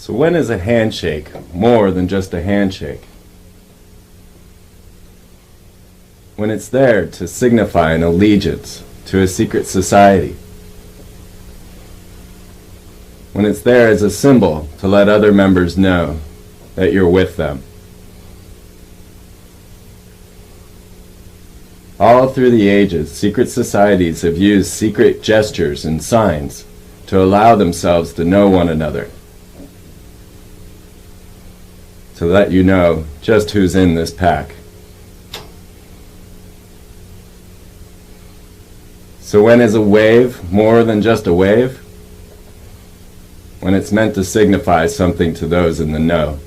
So when is a handshake more than just a handshake? When it's there to signify an allegiance to a secret society. When it's there as a symbol to let other members know that you're with them. All through the ages, secret societies have used secret gestures and signs to allow themselves to know one another, to let you know just who's in this pack. So when is a wave more than just a wave? When it's meant to signify something to those in the know,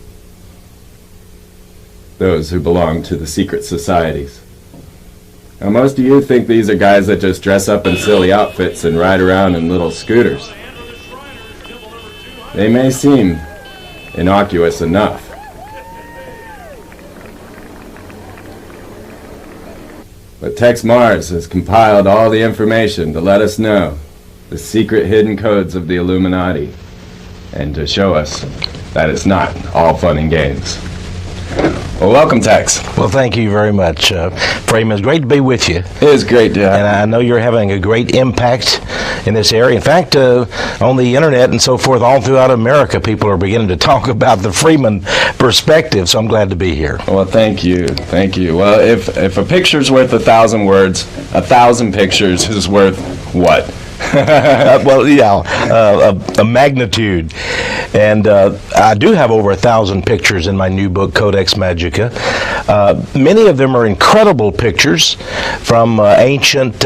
those who belong to the secret societies. Now, most of you think these are guys that just dress up in silly outfits and ride around in little scooters. They may seem innocuous enough. But Texe Mars has compiled all the information to let us know the secret hidden codes of the Illuminati and to show us that it's not all fun and games. Well, welcome, Texe. Well, thank you very much, Freeman. It's great to be with you. It is great to have you. And I know you're having a great impact in this area. In fact, on the internet and so forth, all throughout America, people are beginning to talk about the Freeman perspective, so I'm glad to be here. Well, thank you. Thank you. Well, if a picture's worth 1,000 words, 1,000 pictures is worth what? A magnitude. And I do have over 1,000 pictures in my new book, Codex Magica. Many of them are incredible pictures from ancient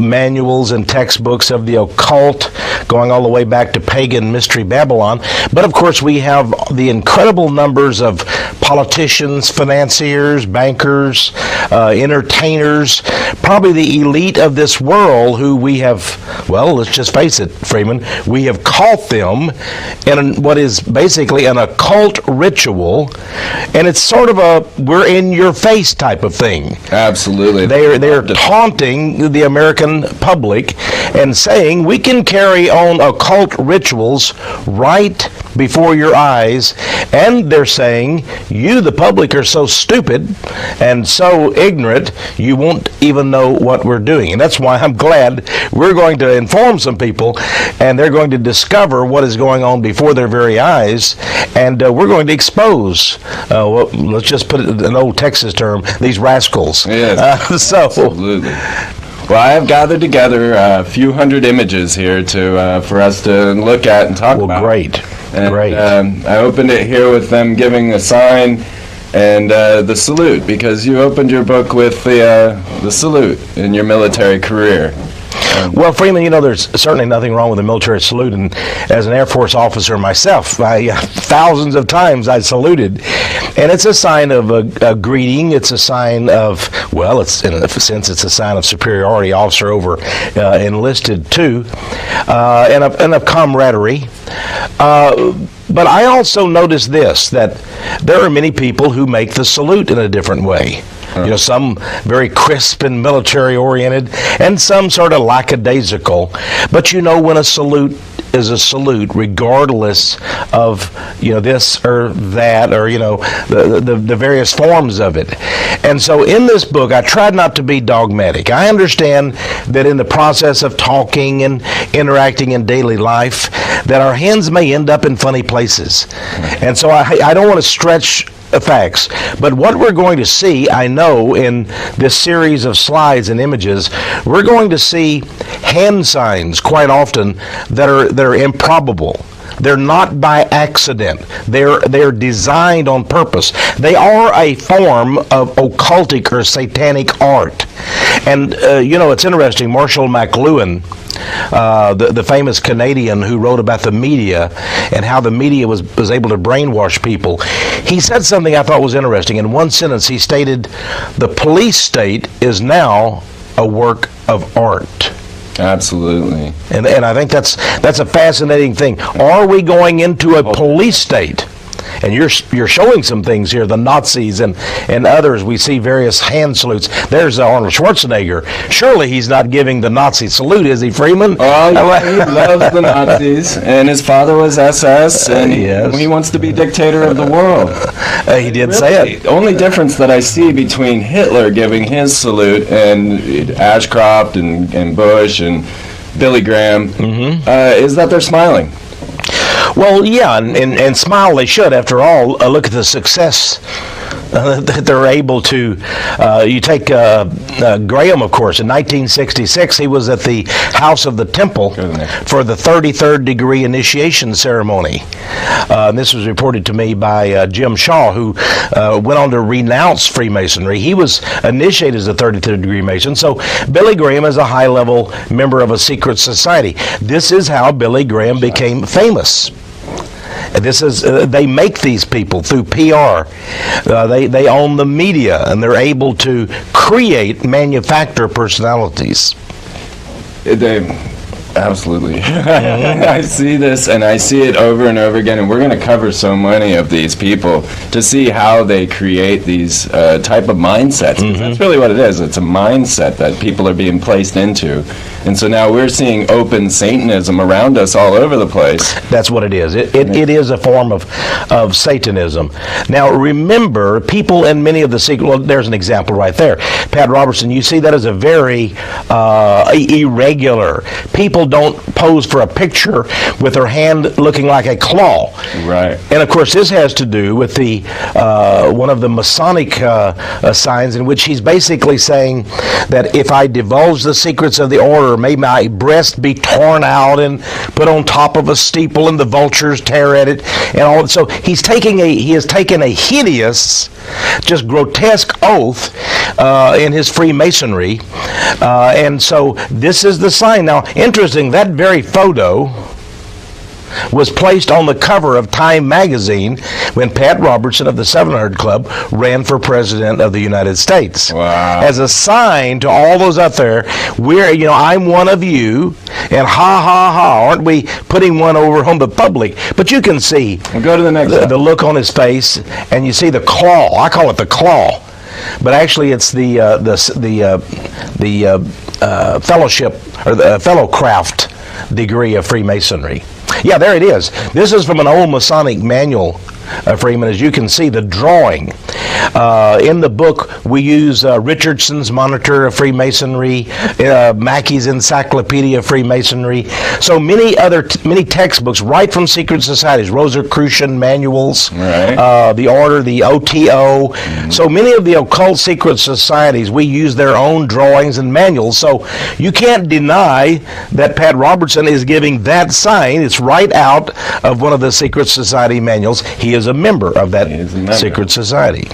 manuals and textbooks of the occult, going all the way back to pagan mystery Babylon. But of course, we have the incredible numbers of politicians, financiers, bankers, entertainers, probably the elite of this world who we have, well, let's just face it, Freeman, we have caught them in what is basically an occult ritual, and it's sort of a we're in your face type of thing. Absolutely. They're taunting the American public and saying we can carry on occult rituals right before your eyes, and they're saying you, the public, are so stupid and so ignorant you won't even know what we're doing. And that's why I'm glad we're going to inform some people, and they're going to discover what is going on before their very eyes, and we're going to expose, let's just put it in an old Texas term, these rascals. Yes, absolutely. Well, I have gathered together a few hundred images here for us to look at and talk about. Well, great. Great. I opened it here with them giving a sign and the salute, because you opened your book with the salute in your military career. Well, Freeman, you know, there's certainly nothing wrong with a military salute, and as an Air Force officer myself, thousands of times I saluted, and it's a sign of a greeting. It's a sign of, well, it's in a sense, it's a sign of superiority, officer over enlisted too, and of camaraderie. But I also noticed this, that there are many people who make the salute in a different way. You know, some very crisp and military-oriented, and some sort of lackadaisical. But you know, when a salute is a salute, regardless of, you know, this or that, or, you know, the various forms of it. And so in this book, I tried not to be dogmatic. I understand that in the process of talking and interacting in daily life, that our hands may end up in funny places. And so I don't want to stretch facts, but what we're going to see, I know, in this series of slides and images, we're going to see hand signs quite often that are improbable. They're not by accident. They're designed on purpose. They are a form of occultic or satanic art. And you know, it's interesting. Marshall McLuhan, the famous Canadian who wrote about the media and how the media was able to brainwash people, he said something I thought was interesting. In one sentence, he stated, "The police state is now a work of art." Absolutely. And I think that's a fascinating thing. Are we going into a police state? And you're showing some things here, the Nazis and others. We see various hand salutes. There's Arnold Schwarzenegger. Surely he's not giving the Nazi salute, is he, Freeman? Oh, yeah, he loves the Nazis, and his father was SS, and he wants to be dictator of the world. He did say it. The only difference that I see between Hitler giving his salute and Ashcroft and Bush and Billy Graham is that they're smiling. Well, yeah, and smile they should. After all, look at the success that they're able to. You take Graham, of course. In 1966, he was at the House of the Temple for the 33rd degree initiation ceremony. And this was reported to me by Jim Shaw, who went on to renounce Freemasonry. He was initiated as a 33rd degree Mason. So Billy Graham is a high-level member of a secret society. This is how Billy Graham became famous. This is they make these people through PR. They own the media, and they're able to manufacture personalities. Absolutely. I see this, and I see it over and over again, and we're going to cover so many of these people to see how they create these type of mindsets. That's really what it is. It's a mindset that people are being placed into. And so now we're seeing open Satanism around us all over the place. That's what it is. It is a form of Satanism. Now, remember, people in many of the secret... Well, there's an example right there. Pat Robertson, you see that as a very irregular... People don't pose for a picture with their hand looking like a claw. Right. And, of course, this has to do with the one of the Masonic signs in which he's basically saying that if I divulge the secrets of the order, may my breast be torn out and put on top of a steeple and the vultures tear at it. And all. So he has taken a hideous, just grotesque oath in his Freemasonry. And so this is the sign. Now, interesting, that very photo was placed on the cover of Time magazine when Pat Robertson of the 700 Club ran for president of the United States. Wow. As a sign to all those out there, I'm one of you, and ha ha ha, aren't we putting one over on the public? But you can see we'll go to the next the look on his face, and you see the claw. I call it the claw. But actually, it's the fellowship or the fellowcraft degree of Freemasonry. Yeah, there it is. This is from an old Masonic manual, Freeman. As you can see, the drawing. In the book, we use Richardson's Monitor of Freemasonry, Mackey's Encyclopedia of Freemasonry. So many textbooks right from secret societies, Rosicrucian manuals, right. The Order, the OTO. Mm-hmm. So many of the occult secret societies, we use their own drawings and manuals. So you can't deny that Pat Robertson is giving that sign. It's right out of one of the secret society manuals. He is a member of that secret society.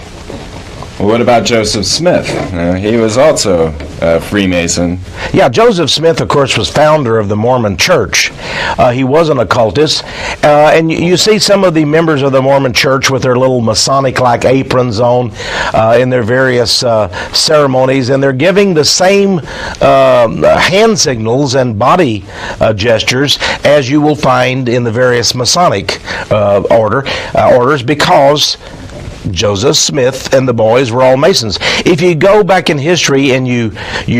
Well, what about Joseph Smith? He was also a Freemason. Yeah, Joseph Smith, of course, was founder of the Mormon Church. He was an occultist. And you see some of the members of the Mormon Church with their little Masonic-like aprons on in their various ceremonies, and they're giving the same hand signals and body gestures as you will find in the various Masonic orders, because Joseph Smith and the boys were all Masons. If you go back in history and you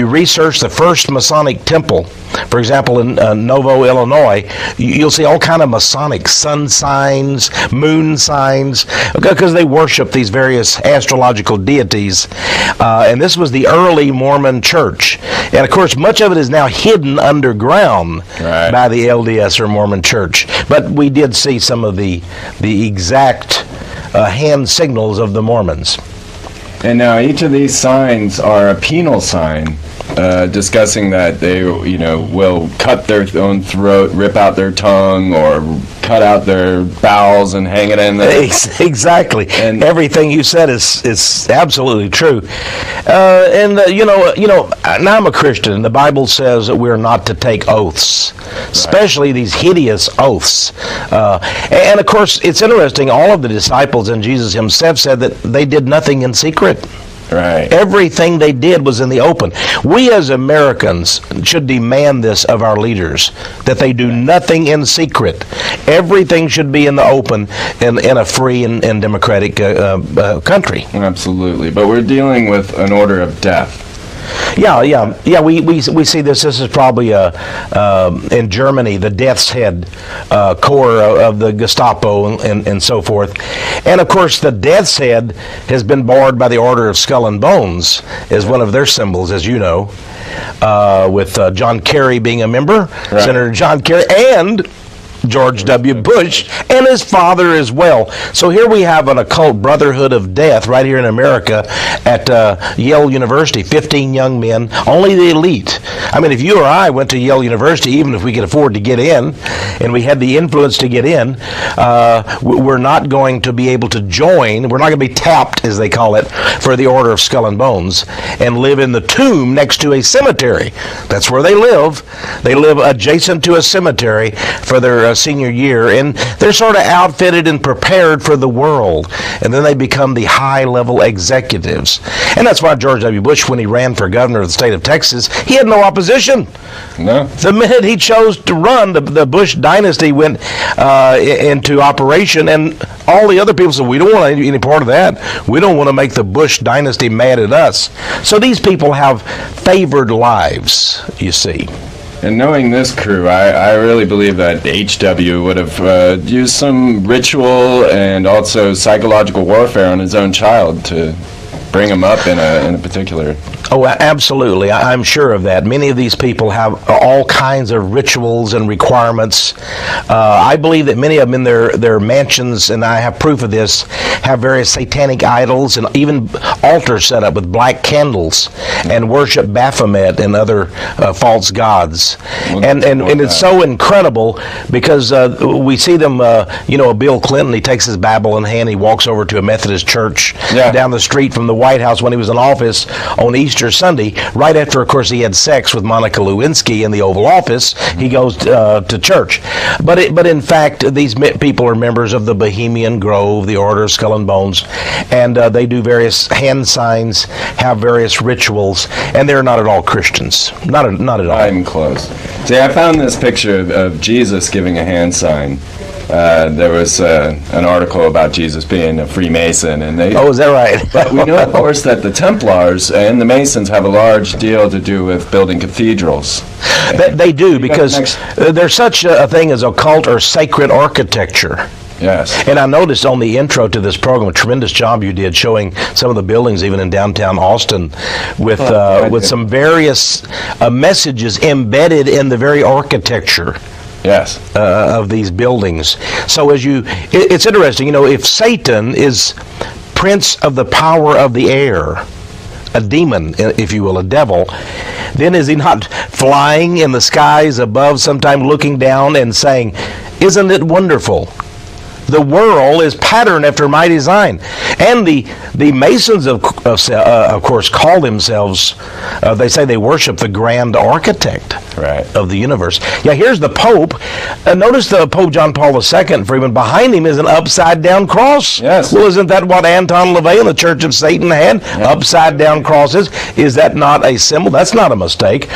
research the first Masonic temple, for example, in Novo, Illinois, you'll see all kind of Masonic sun signs, moon signs, because they worship these various astrological deities. And this was the early Mormon church. And of course, much of it is now hidden underground by the LDS or Mormon church. But we did see some of the exact hand signals of the Mormons. And now each of these signs are a penal sign, discussing that they, will cut their own throat, rip out their tongue, or cut out their bowels and hang it in there. Exactly. And everything you said is absolutely true. Now I'm a Christian, and the Bible says that we're not to take oaths, especially these hideous oaths. And of course, it's interesting, all of the disciples and Jesus himself said that they did nothing in secret. Right. Everything they did was in the open. We as Americans should demand this of our leaders, that they do nothing in secret. Everything should be in the open in a free and democratic country. Absolutely. But we're dealing with an order of death. Yeah. We see this. This is probably in Germany, the Death's Head Corps of the Gestapo and so forth. And of course, the Death's Head has been barred by the Order of Skull and Bones as one of their symbols, as you know, with John Kerry being a member, right. Senator John Kerry, and George W. Bush, and his father as well. So here we have an occult brotherhood of death right here in America at Yale University. 15 young men, only the elite. I mean, if you or I went to Yale University, even if we could afford to get in, and we had the influence to get in, we're not going to be able to join. We're not going to be tapped, as they call it, for the Order of Skull and Bones, and live in the tomb next to a cemetery. That's where they live. They live adjacent to a cemetery for their senior year, and they're sort of outfitted and prepared for the world, and then they become the high-level executives. And that's why George W. Bush, when he ran for governor of the state of Texas, he had no opposition. No. The minute he chose to run, the Bush dynasty went into operation, and all the other people said, we don't want any part of that. We don't want to make the Bush dynasty mad at us. So these people have favored lives, you see. And knowing this crew, I really believe that H.W. would have used some ritual and also psychological warfare on his own child to bring him up in a particular... Oh, absolutely. I'm sure of that. Many of these people have all kinds of rituals and requirements. I believe that many of them in their mansions, and I have proof of this, have various satanic idols and even altars set up with black candles and worship Baphomet and other false gods. And it's so incredible because we see them, Bill Clinton, he takes his Bible in hand, he walks over to a Methodist church down the street from the White House when he was in office on Easter Sunday, right after, of course, he had sex with Monica Lewinsky in the Oval Office. He goes to church. But in fact, these people are members of the Bohemian Grove, the Order of Skull and Bones, and they do various hand signs, have various rituals, and they're not at all Christians. Not at all. Not even close. See, I found this picture of Jesus giving a hand sign. There was an article about Jesus being a Freemason, and they. Oh, is that right? But we know, of course, that the Templars and the Masons have a large deal to do with building cathedrals. They do, because there's such a thing as occult or sacred architecture. Yes. And I noticed on the intro to this program, a tremendous job you did showing some of the buildings even in downtown Austin with some various messages embedded in the very architecture. Yes. Of these buildings. So it's interesting, if Satan is prince of the power of the air, a demon, if you will, a devil, then is he not flying in the skies above, sometime looking down and saying, "Isn't it wonderful? The world is patterned after my design." And the Masons, of course, call themselves, they say they worship the grand architect of the universe. Yeah, here's the Pope. Notice the Pope John Paul II, Freeman. Behind him is an upside-down cross. Yes. Well, isn't that what Anton LaVey and the Church of Satan had? Yeah. Upside-down crosses. Is that not a symbol? That's not a mistake.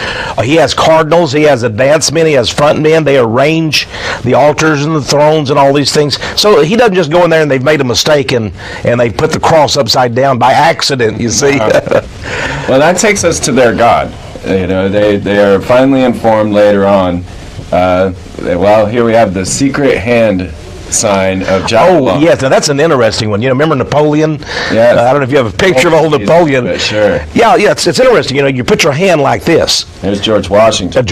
He has cardinals. He has a dance men. He has front men. They arrange the altars and the thrones and all these things. So he doesn't just go in there and they've made a mistake and they put the cross upside down by accident, you see. Well, that takes us to their God. They are finally informed later on. Here we have the secret hand sign of Jabulon. Oh, yes. Now, that's an interesting one. Remember Napoleon? Yes. I don't know if you have a picture of old Napoleon. Sure. Yeah, it's interesting. You put your hand like this. There's George Washington.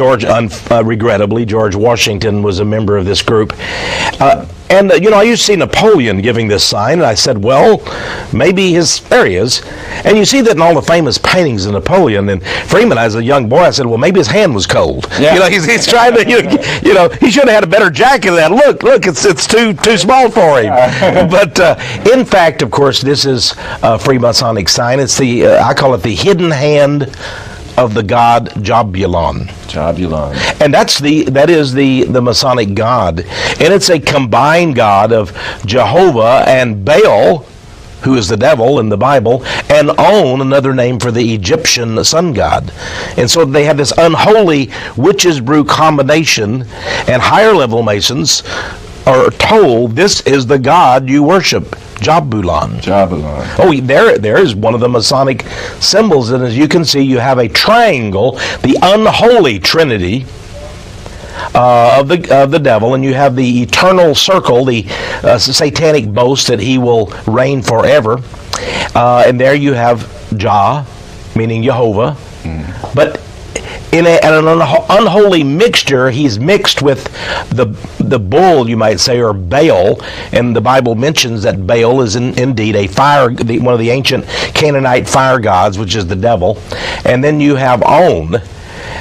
Regrettably, George Washington was a member of this group. And I used to see Napoleon giving this sign, and I said, well, maybe there he is. And you see that in all the famous paintings of Napoleon. And Freeman, as a young boy, I said, well, maybe his hand was cold. Yeah. He's trying to, he should have had a better jacket than that. Look, it's too small for him. But in fact, of course, this is a Freemasonic sign. It's I call it the hidden hand of the god Jabulon. And that is the Masonic god. And it's a combined god of Jehovah and Baal, who is the devil in the Bible, and On, another name for the Egyptian sun god. And so they have this unholy witches brew combination, and higher level Masons are told this is the god you worship, Jabulon. Jabulon. Oh, there is one of the Masonic symbols, and as you can see, you have a triangle, the unholy trinity of the devil, and you have the eternal circle, the satanic boast that he will reign forever, and there you have Jah, meaning Jehovah, but in an unholy mixture, he's mixed with the bull, you might say, or Baal, and the Bible mentions that Baal is indeed a one of the ancient Canaanite fire gods, which is the devil, and then you have On,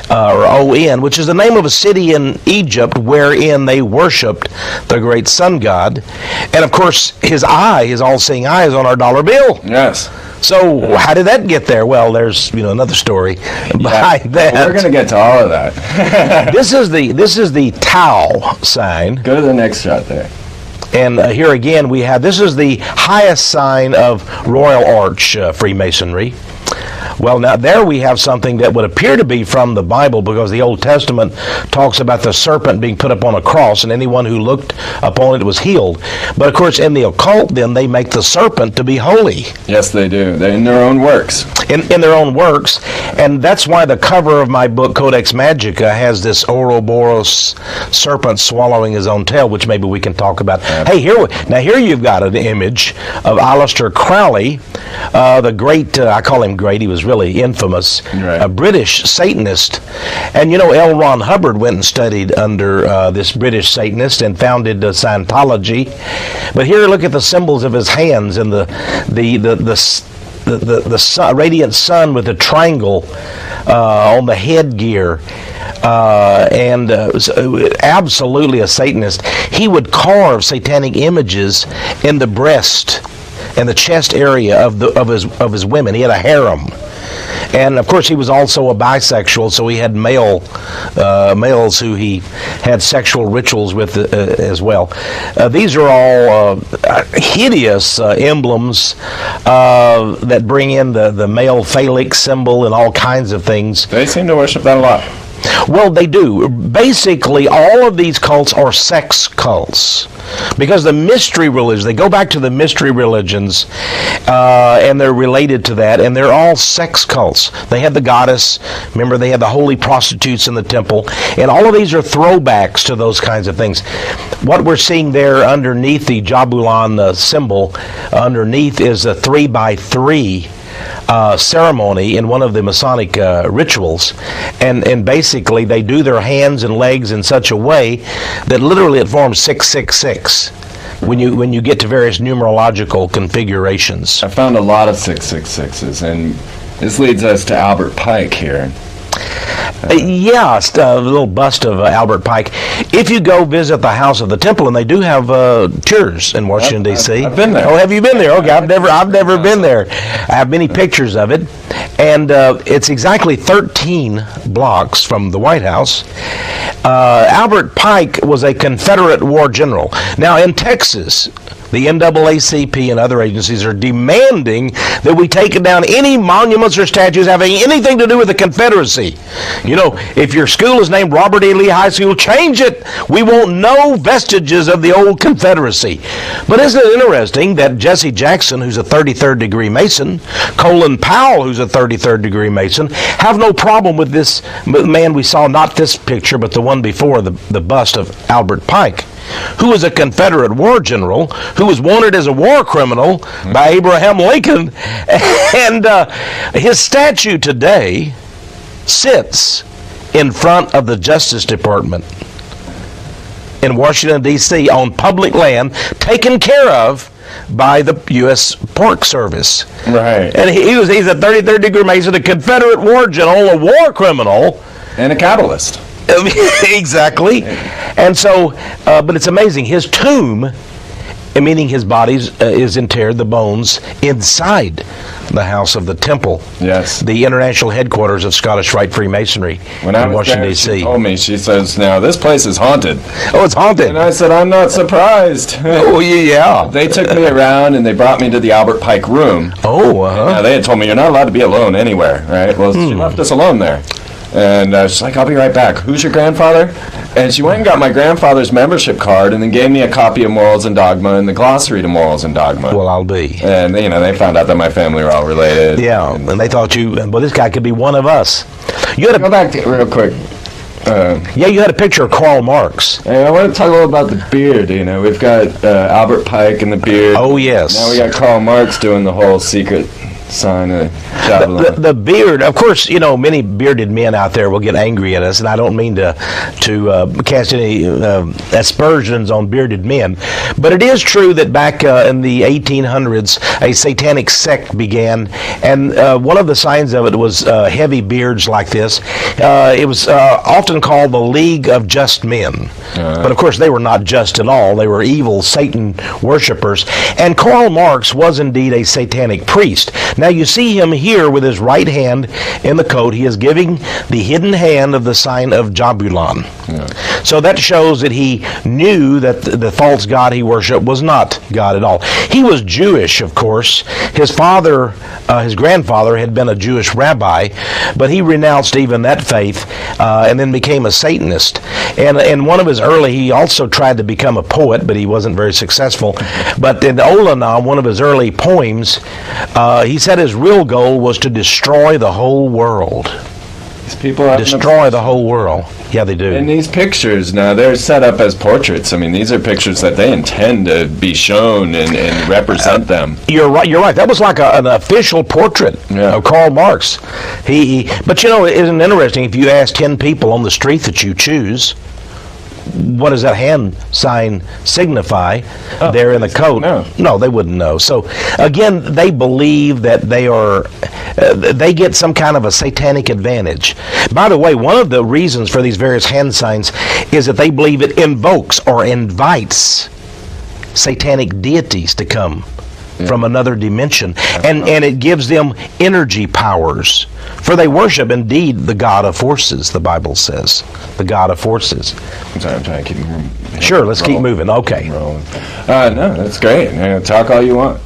or On, which is the name of a city in Egypt wherein they worshipped the great sun god. And of course, his all-seeing eye is on our dollar bill. Yes. So how did that get there? Well, there's another story behind that. Well, we're going to get to all of that. This is the Tau sign. Go to the next shot there. And here again we have, this is the highest sign of Royal Arch Freemasonry. Well, now there we have something that would appear to be from the Bible, because the Old Testament talks about the serpent being put upon a cross, and anyone who looked upon it was healed. But of course, in the occult, then, they make the serpent to be holy. Yes, they do. They're in their own works. In their own works. And that's why the cover of my book, Codex Magica, has this Ouroboros serpent swallowing his own tail, which maybe we can talk about. Hey, here you've got an image of Aleister Crowley, the great, I call him great, he was really infamous, right, a British Satanist. And L. Ron Hubbard went and studied under this British Satanist and founded Scientology. But here, look at the symbols of his hands and the radiant sun with a triangle on the headgear. Absolutely a Satanist. He would carve satanic images in the breast and the chest area of his women. He had a harem. And of course, he was also a bisexual, so he had males who he had sexual rituals with as well. These are all hideous emblems that bring in the male phallic symbol and all kinds of things. They seem to worship that a lot. Well, they do. Basically, all of these cults are sex cults, because the mystery religions, they go back to the mystery religions, and they're related to that, and they're all sex cults. They had the goddess, remember, they had the holy prostitutes in the temple, and all of these are throwbacks to those kinds of things. What we're seeing there underneath the Jabulon symbol, underneath is a 3x3 ceremony in one of the Masonic rituals, and basically they do their hands and legs in such a way that literally it forms 666 when you get to various numerological configurations. I found a lot of 666s, and this leads us to Albert Pike here. Yes, a little bust of Albert Pike. If you go visit the House of the Temple, and they do have tours in Washington, D.C. I've been there. Oh, have you been there? Okay, I've never been there. I have many pictures of it, and it's exactly 13 blocks from the White House. Albert Pike was a Confederate war general. Now, in Texas, the NAACP and other agencies are demanding that we take down any monuments or statues having anything to do with the Confederacy. If your school is named Robert E. Lee High School, change it. We want no vestiges of the old Confederacy. But isn't it interesting that Jesse Jackson, who's a 33rd degree Mason, Colin Powell, who's a 33rd degree Mason, have no problem with this man we saw, not this picture, but the one before, the bust of Albert Pike, who was a Confederate war general, who was wanted as a war criminal by Abraham Lincoln. And his statue today sits in front of the Justice Department in Washington, D.C., on public land, taken care of by the U.S. Park Service. Right. And he's a 33rd degree Mason, a Confederate war general, a war criminal. And a Kabbalist. Exactly. And so, but it's amazing. His tomb meaning his body is interred, the bones, inside the house of the temple. Yes. The international headquarters of Scottish Rite Freemasonry When I in was Washington, there, D.C. she told me, she says, now, this place is haunted. Oh, it's haunted. And I said, I'm not surprised. Oh, yeah. They took me around and they brought me to the Albert Pike room. Oh, Now, they had told me you're not allowed to be alone anywhere, right? Well, she left us alone there. And she's like, I'll be right back. Who's your grandfather? And she went and got my grandfather's membership card and then gave me a copy of Morals and Dogma and the glossary to Morals and Dogma. Well, I'll be. And, they found out that my family were all related. Yeah, and they thought well, this guy could be one of us. You had Go back to real quick. Yeah, you had a picture of Karl Marx. Hey, I want to talk a little about the beard. We've got Albert Pike and the beard. Oh, yes. Now we got Karl Marx doing the whole secret sign of the beard. Of course, many bearded men out there will get angry at us, and I don't mean to cast any aspersions on bearded men, but it is true that back in the 1800s, a satanic sect began, and one of the signs of it was heavy beards like this. It was often called the League of Just Men, but of course they were not just at all. They were evil Satan worshippers, and Karl Marx was indeed a satanic priest. Now you see him here with his right hand in the coat. He is giving the hidden hand of the sign of Jabulon. So that shows that he knew that the false god he worshipped was not God at all. He was Jewish, of course. His father, his grandfather, had been a Jewish rabbi, but he renounced even that faith and then became a Satanist. And one of his he also tried to become a poet, but he wasn't very successful. But in Olanam, one of his early poems, he said his real goal was to destroy the whole world. These people destroy the whole world. Yeah, they do. And these pictures, now, they're set up as portraits. These are pictures that they intend to be shown and represent them. You're right. That was like an official portrait of Karl Marx. But isn't it interesting, if you ask 10 people on the street that you choose, what does that hand sign signify there in the coat? No, they wouldn't know. So again, they believe that they get some kind of a satanic advantage. By the way, one of the reasons for these various hand signs is that they believe it invokes or invites satanic deities to come from another dimension, and it gives them energy powers. For they worship indeed the God of forces, the Bible says. The God of forces. I'm sorry, I'm trying to keep moving. Sure, let's keep moving. Okay. No, that's great. Talk all you want.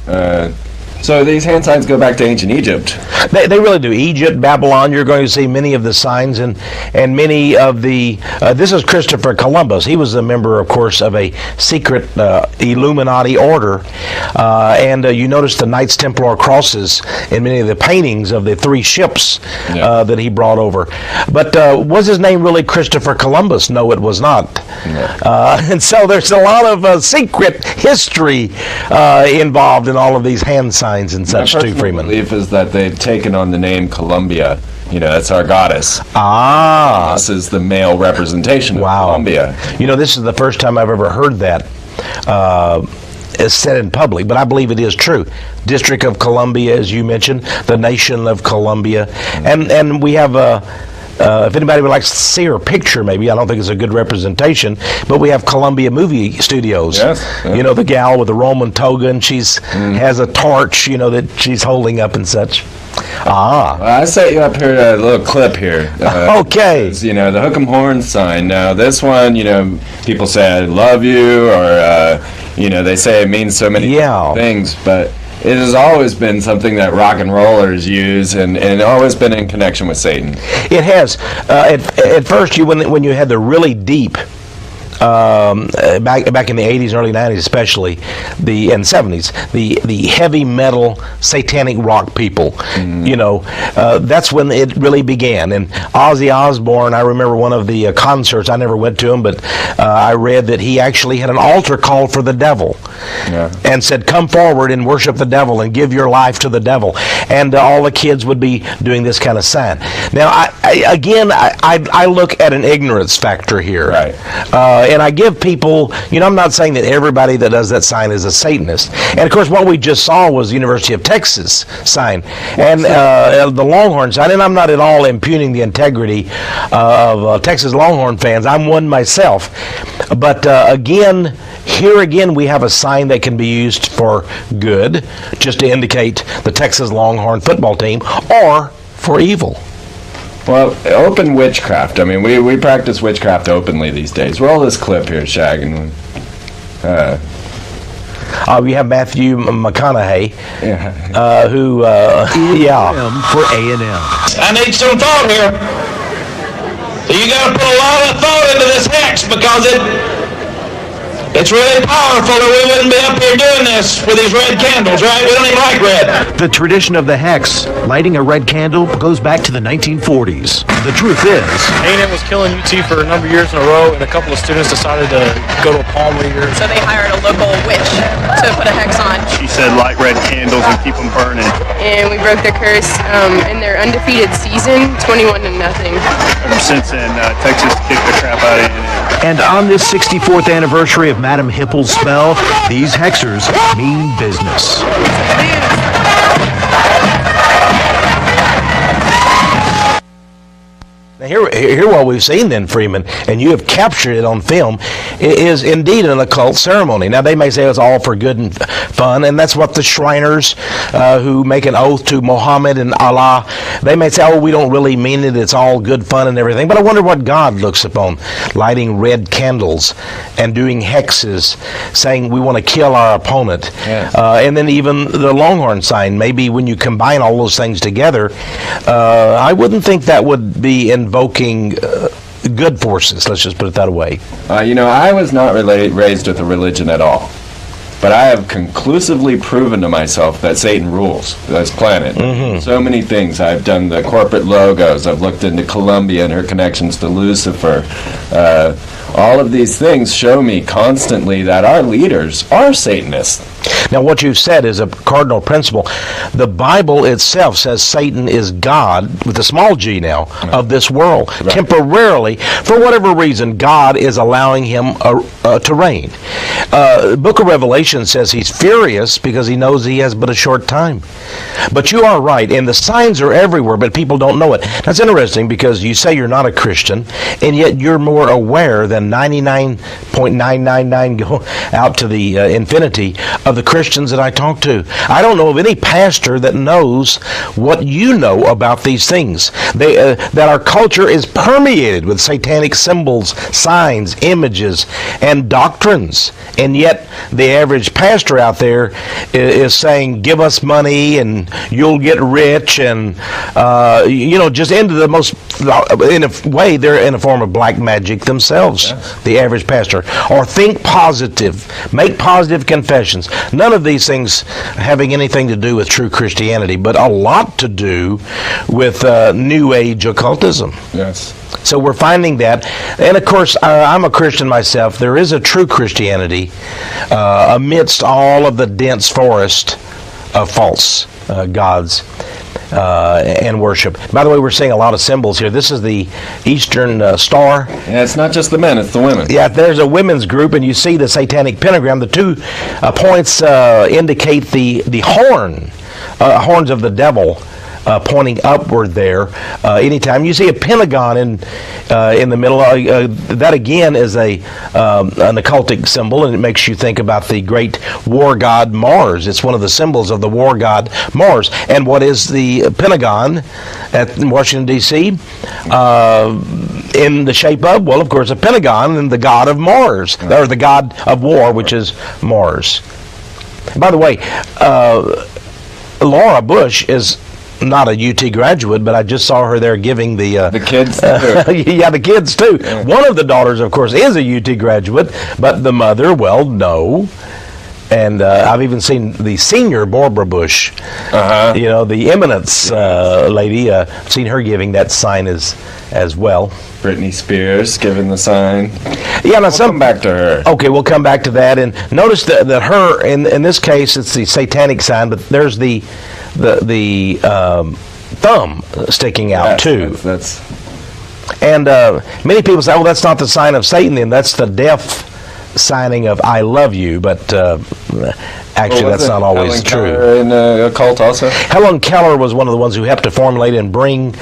So these hand signs go back to ancient Egypt. They really do. Egypt, Babylon, you're going to see many of the signs and many of the... this is Christopher Columbus. He was a member, of course, of a secret Illuminati order. And you notice the Knights Templar crosses in many of the paintings of the 3 ships that he brought over. But was his name really Christopher Columbus? No, it was not. And so there's a lot of secret history involved in all of these hand signs and such too, Freeman. My belief is that they've taken on the name Columbia. That's our goddess. This is the male representation of Columbia. This is the first time I've ever heard that said in public, but I believe it is true. District of Columbia, as you mentioned, the nation of Columbia, and we have if anybody would like to see her picture, maybe, I don't think it's a good representation, but we have Columbia Movie Studios. The gal with the Roman toga, and she's has a torch, that she's holding up and such. Well, I set you up here a little clip here. Okay. The hook 'em horn sign. Now, this one, people say I love you, or, they say it means so many things, but it has always been something that rock and rollers use, and always been in connection with Satan. It has. At first, when you had the really deep, back in the 80s and early 90s especially, and 70s, the heavy metal satanic rock people, that's when it really began. And Ozzy Osbourne, I remember one of the concerts, I never went to him, but I read that he actually had an altar call for the devil and said, come forward and worship the devil and give your life to the devil. And all the kids would be doing this kind of sign. Now, I I look at an ignorance factor here. Right. And I give people, I'm not saying that everybody that does that sign is a Satanist. And of course, what we just saw was the University of Texas sign and the Longhorn sign. And I'm not at all impugning the integrity of Texas Longhorn fans. I'm one myself. But here again, we have a sign that can be used for good, just to indicate the Texas Longhorn football team, or for evil. Well, open witchcraft. I mean, we practice witchcraft openly these days. Roll this clip here, Shag. And, we have Matthew McConaughey, who, for A&M. I need some thought here. You got to put a lot of thought into this hex because it's really powerful, or we wouldn't be up here doing this with these red candles, right? We don't even like red. The tradition of the hex, lighting a red candle, goes back to the 1940s. The truth is, A&M was killing UT for a number of years in a row, and a couple of students decided to go to a palm reader. So they hired a local witch to put a hex on. She said light red candles and keep them burning. And we broke their curse in their undefeated season, 21-0. Ever since then, Texas kicked the crap out of A&M. and on this 64th anniversary of Madam Hippel's spell, these hexers mean business. Now here what we've seen then, Freeman, and you have captured it on film, is indeed an occult ceremony. Now they may say it's all for good and fun, and that's what the Shriners who make an oath to Muhammad and Allah, they may say, oh, we don't really mean it, it's all good fun and everything. But I wonder what God looks upon, lighting red candles and doing hexes, saying we want to kill our opponent. Yes. And then even the Longhorn sign, maybe when you combine all those things together, I wouldn't think that would be invoking good forces, let's just put it that way. I was not raised with a religion at all. But I have conclusively proven to myself that Satan rules this planet. Mm-hmm. So many things. I've done the corporate logos. I've looked into Columbia and her connections to Lucifer. All of these things show me constantly that our leaders are Satanists. Now, what you've said is a cardinal principle. The Bible itself says Satan is God, with a small g now, of this world. Right. Temporarily, for whatever reason, God is allowing him to reign. The book of Revelation says he's furious because he knows he has but a short time. But you are right, and the signs are everywhere, but people don't know it. That's interesting because you say you're not a Christian, and yet you're more aware than 99.999 go out to the infinity of the Christians that I talk to. I don't know of any pastor that knows what you know about these things. That our culture is permeated with satanic symbols, signs, images, and doctrines. And yet the average pastor out there is saying, give us money and you'll get rich, and just into the most, in a way, they're in a form of black magic themselves. Yes. The average pastor. Or think positive, make positive confessions. None of these things having anything to do with true Christianity, but a lot to do with New Age occultism. Yes. So we're finding that. And of course, I'm a Christian myself. There is a true Christianity amidst all of the dense forest of false gods and worship. By the way, we're seeing a lot of symbols here. This is the Eastern Star. Yeah, it's not just the men, it's the women. Yeah, there's a women's group, and you see the satanic pentagram. The 2 points indicate the horns of the devil. Pointing upward there. Anytime you see a pentagon in the middle, that again is an occultic symbol, and it makes you think about the great war god Mars. It's one of the symbols of the war god Mars. And what is the pentagon in Washington, D.C.? In the shape of, well, of course, a pentagon and the god of Mars, or the god of war, which is Mars. By the way, Laura Bush is not a UT graduate, but I just saw her there giving the kids. Yeah, the kids too. Yeah. One of the daughters, of course, is a UT graduate, but the mother, well, no. And I've even seen the senior Barbara Bush, the eminence lady. Seen her giving that sign as well. Britney Spears giving the sign. Yeah, now we'll come back to her. Okay, we'll come back to that. And notice that her, in this case, it's the satanic sign, but there's the thumb sticking out too. That's And many people say, "Oh, that's not the sign of Satan. Then that's the death signing of I love you." But actually, that's not always true. In occult also. Helen Keller was one of the ones who helped to formulate and bring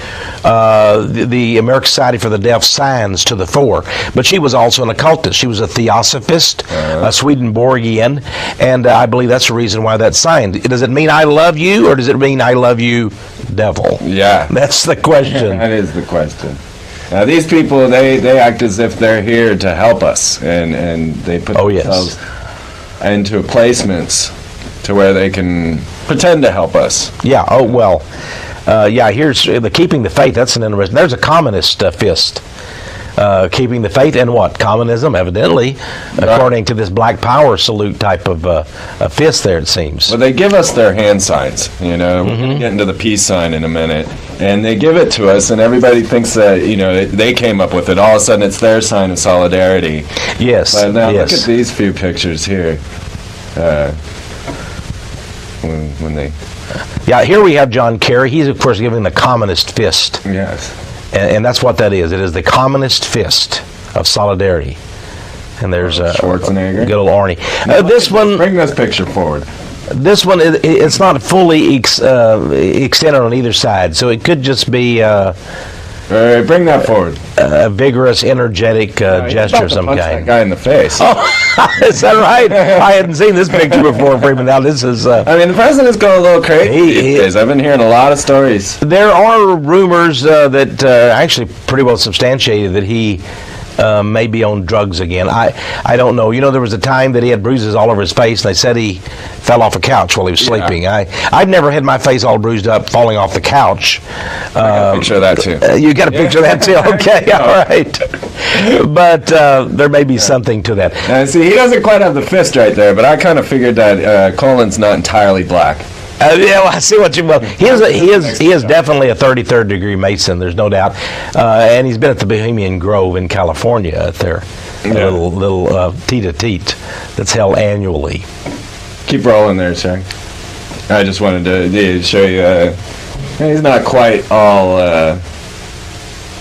the American Society for the Deaf signs to the fore. But she was also an occultist. She was a theosophist, a Swedenborgian, and I believe that's the reason why that's signed. Does it mean I love you, or does it mean I love you, devil? Yeah. That's the question. That is the question. Now, these people, they act as if they're here to help us, and they put themselves into placements to where they can pretend to help us. Yeah, oh, well, here's the keeping the faith. That's an interesting. There's a communist fist. Keeping the faith and what? Communism, evidently, according to this Black Power salute type of fist there, it seems. Well, they give us their hand signs, you know. We're going to get into the peace sign in a minute. And they give it to us, and everybody thinks that, you know, they came up with it. All of a sudden, it's their sign of solidarity. Yes, But now look at these few pictures here. When they... Yeah, here we have John Kerry. He's, of course, giving the communist fist. Yes. And that's what that is. It is the communist fist of solidarity. And there's Schwarzenegger. Good old Arnie. This one... Bring this picture forward. This one, it's not fully extended on either side, so it could just be Bring that forward. A vigorous, energetic gesture of some kind. That guy in the face. Oh, is that right? I hadn't seen this picture before, Freeman. Now this is... I mean, the president's going a little crazy these days. I've been hearing a lot of stories. There are rumors that actually pretty well substantiated that he may be on drugs again. I don't know. You know, there was a time that he had bruises all over his face, and they said he fell off a couch while he was sleeping. I've never had my face all bruised up falling off the couch. I got a picture of that, too. You got a picture of that, too? Okay, all right. But there may be something to that. See, he doesn't quite have the fist right there, but I kind of figured that Colin's not entirely black. Yeah, well, I see what you. Well, he is definitely a 33rd degree Mason. There's no doubt, and he's been at the Bohemian Grove in California at their little teet-a-teet that's held annually. Keep rolling there, sir. I just wanted to show you. He's not quite all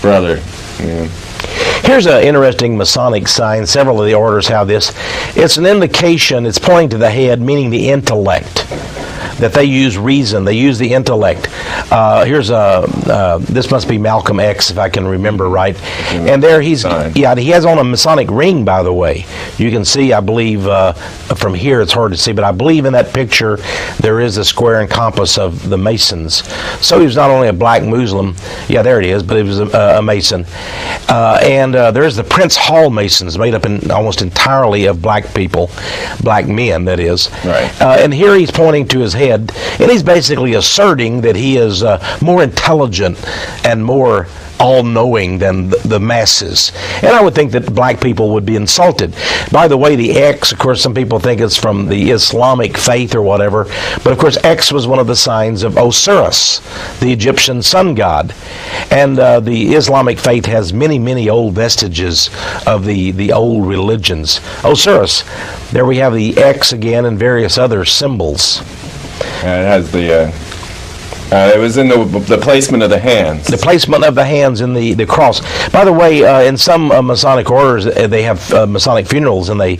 brother. Yeah. Here's an interesting Masonic sign. Several of the orders have this. It's an indication. It's pointing to the head, meaning the intellect. That they use reason, they use the intellect. Here's this must be Malcolm X, if I can remember right. And there he has on a Masonic ring, by the way. You can see, I believe, from here it's hard to see, but I believe in that picture there is a square and compass of the Masons. So he was not only a black Muslim, yeah, there it is, but he was a Mason. And there's the Prince Hall Masons, made up almost entirely of black people, black men, that is. Right. And here he's pointing to his head, and he's basically asserting that he is more intelligent and more all-knowing than the masses. And I would think that black people would be insulted. By the way, the X, of course, some people think it's from the Islamic faith or whatever, but of course X was one of the signs of Osiris, the Egyptian sun god. And the Islamic faith has many, many old vestiges of the old religions. Osiris, there we have the X again and various other symbols. It has the... it was in the placement of the hands. The placement of the hands in the cross. By the way, in some Masonic orders, they have Masonic funerals, and they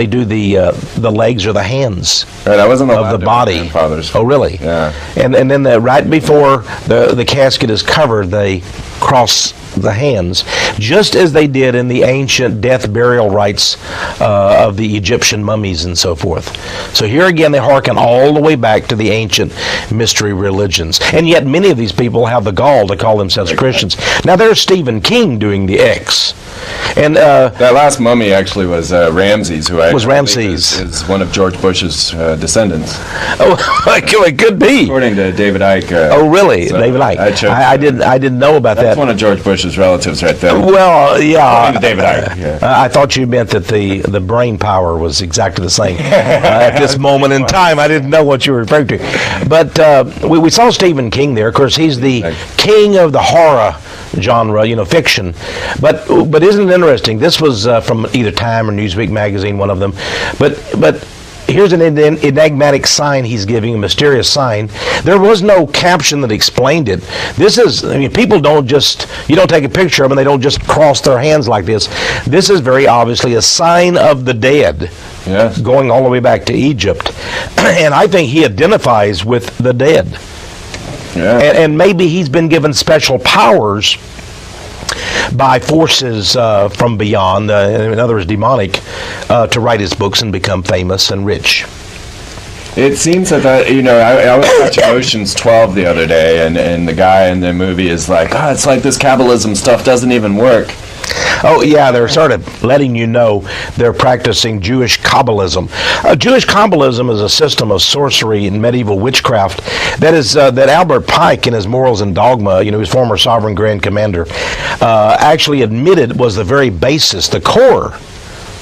do the legs or the hands I wasn't of the body. Oh, really? Yeah. And then right before the casket is covered, they cross the hands, just as they did in the ancient death burial rites of the Egyptian mummies and so forth. So here again, they hearken all the way back to the ancient mystery religions. And yet many of these people have the gall to call themselves Christians. Now there's Stephen King doing the X. And that last mummy actually was Ramses, who is one of George Bush's descendants. Oh, it could be. According to David Icke. Oh, really? So David Icke. I didn't know about that. That's one of George Bush's relatives right there. Well, yeah. David Icke. Yeah. I thought you meant that the brain power was exactly the same at this moment in time. I didn't know what you were referring to. But we saw Stephen King there. Of course, he's the king of the horror genre, fiction. But isn't it interesting? This was from either Time or Newsweek magazine, one of them. But here's an enigmatic sign he's giving, a mysterious sign. There was no caption that explained it. This is, I mean, people don't just, you don't take a picture of them and they don't just cross their hands like this. This is very obviously a sign of the dead. Yes. Going all the way back to Egypt. And I think he identifies with the dead. Yeah. And maybe he's been given special powers by forces from beyond, in other words, demonic, to write his books and become famous and rich. It seems that, you know, I was watching Ocean's 12 the other day, and the guy in the movie is like, oh, it's like this Kabbalism stuff doesn't even work. Oh, yeah, they're sort of letting you know they're practicing Jewish Kabbalism. Jewish Kabbalism is a system of sorcery and medieval witchcraft that Albert Pike, in his Morals and Dogma, you know, his former sovereign grand commander, actually admitted was the very basis, the core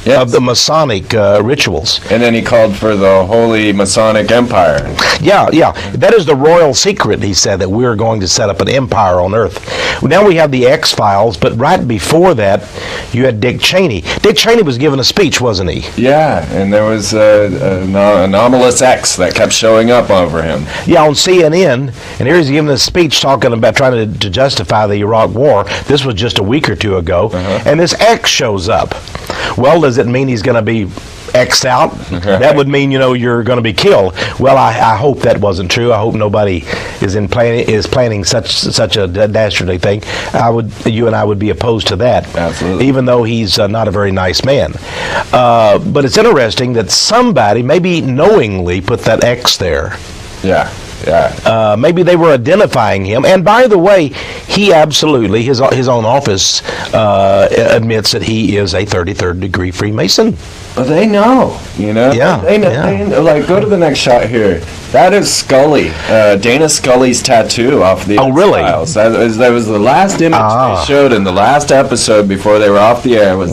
of the Masonic rituals. And then he called for the Holy Masonic Empire. Yeah. That is the royal secret, he said, that we're going to set up an empire on Earth. Now we have the X-Files, but right before that, you had Dick Cheney. Dick Cheney was given a speech, wasn't he? Yeah, and there was an anomalous X that kept showing up over him. Yeah, on CNN, and here he's giving a speech talking about trying to justify the Iraq War. This was just a week or two ago, and this X shows up. Well, does it mean he's going to be X'd out? That would mean, you know, you're going to be killed. Well, I hope that wasn't true. I hope nobody is planning such a dastardly thing. You and I would be opposed to that. Absolutely. Even though he's not a very nice man. But it's interesting that somebody, maybe knowingly, put that X there. Yeah. Maybe they were identifying him. And by the way, he absolutely, his own office admits that he is a 33rd degree Freemason. Well, they know, you know? Yeah. They know. Like, go to the next shot here. That is Scully, Dana Scully's tattoo off the really? X-Files. That was the last image they showed in the last episode before they were off the air. Was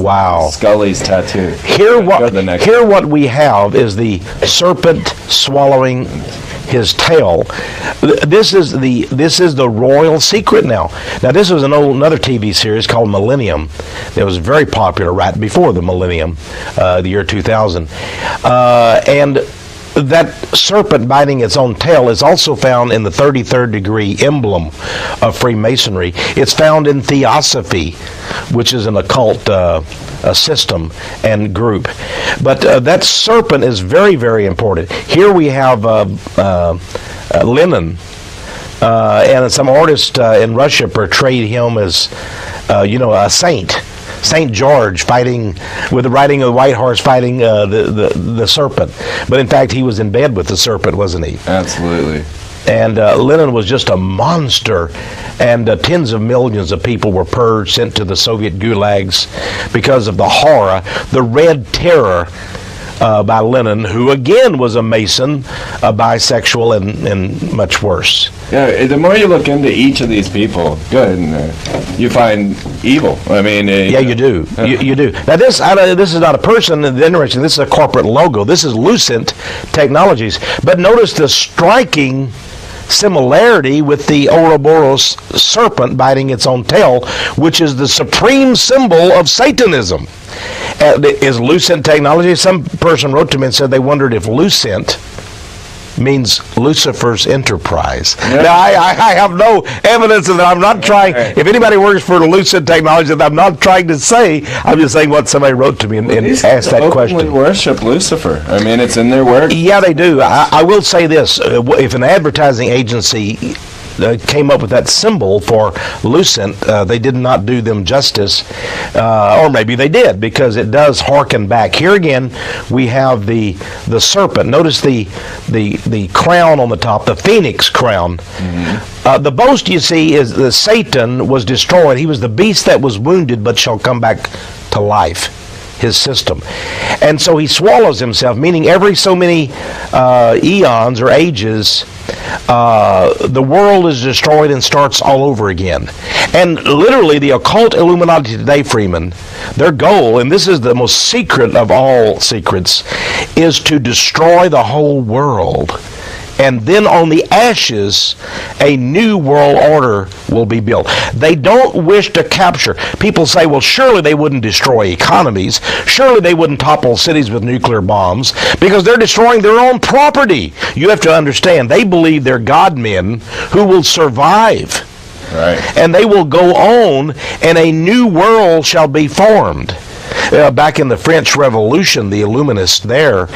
Scully's tattoo. Here what we have is the serpent swallowing his tail. This is the royal secret now. Now, this was another TV series called Millennium that was very popular right before the millennium, the year 2000. And that serpent biting its own tail is also found in the 33rd degree emblem of Freemasonry. It's found in Theosophy, which is an occult system and group. But that serpent is very, very important. Here we have Lenin, and some artists in Russia portrayed him as, a saint. St. George fighting with the riding of the white horse, fighting the serpent. But in fact, he was in bed with the serpent, wasn't he? Absolutely. And Lenin was just a monster, and tens of millions of people were purged, sent to the Soviet gulags because of the horror, the Red Terror by Lenin, who again was a Mason, a bisexual, and much worse. Yeah, the more you look into each of these people, you find evil. I mean, you do. You do. Now, this is not a person. Interesting. This is a corporate logo. This is Lucent Technologies. But notice the striking similarity with the Ouroboros serpent biting its own tail, which is the supreme symbol of Satanism. Is Lucent Technology? Some person wrote to me and said they wondered if Lucent means Lucifer's enterprise. Yeah. Now, I have no evidence of that. I'm not trying, if anybody works for Lucent Technology, I'm not trying to say, I'm just saying what somebody wrote to me and asked that question. They worship Lucifer. I mean, it's in their work. Yeah, they do. I will say this. If an advertising agency came up with that symbol for Lucent, they did not do them justice, or maybe they did, because it does harken back. Here again, we have the serpent. Notice the crown on the top, the phoenix crown. Mm-hmm. The boast, you see, is that Satan was destroyed. He was the beast that was wounded, but shall come back to life. His system. And so he swallows himself, meaning every so many eons or ages, the world is destroyed and starts all over again. And literally, the occult Illuminati today, Freeman, their goal, and this is the most secret of all secrets, is to destroy the whole world and then on the ashes, a new world order will be built. They don't wish to capture. People say, well, surely they wouldn't destroy economies. Surely they wouldn't topple cities with nuclear bombs because they're destroying their own property. You have to understand, they believe they're God men who will survive. Right. And they will go on, and a new world shall be formed. Back in the French Revolution, the Illuminists there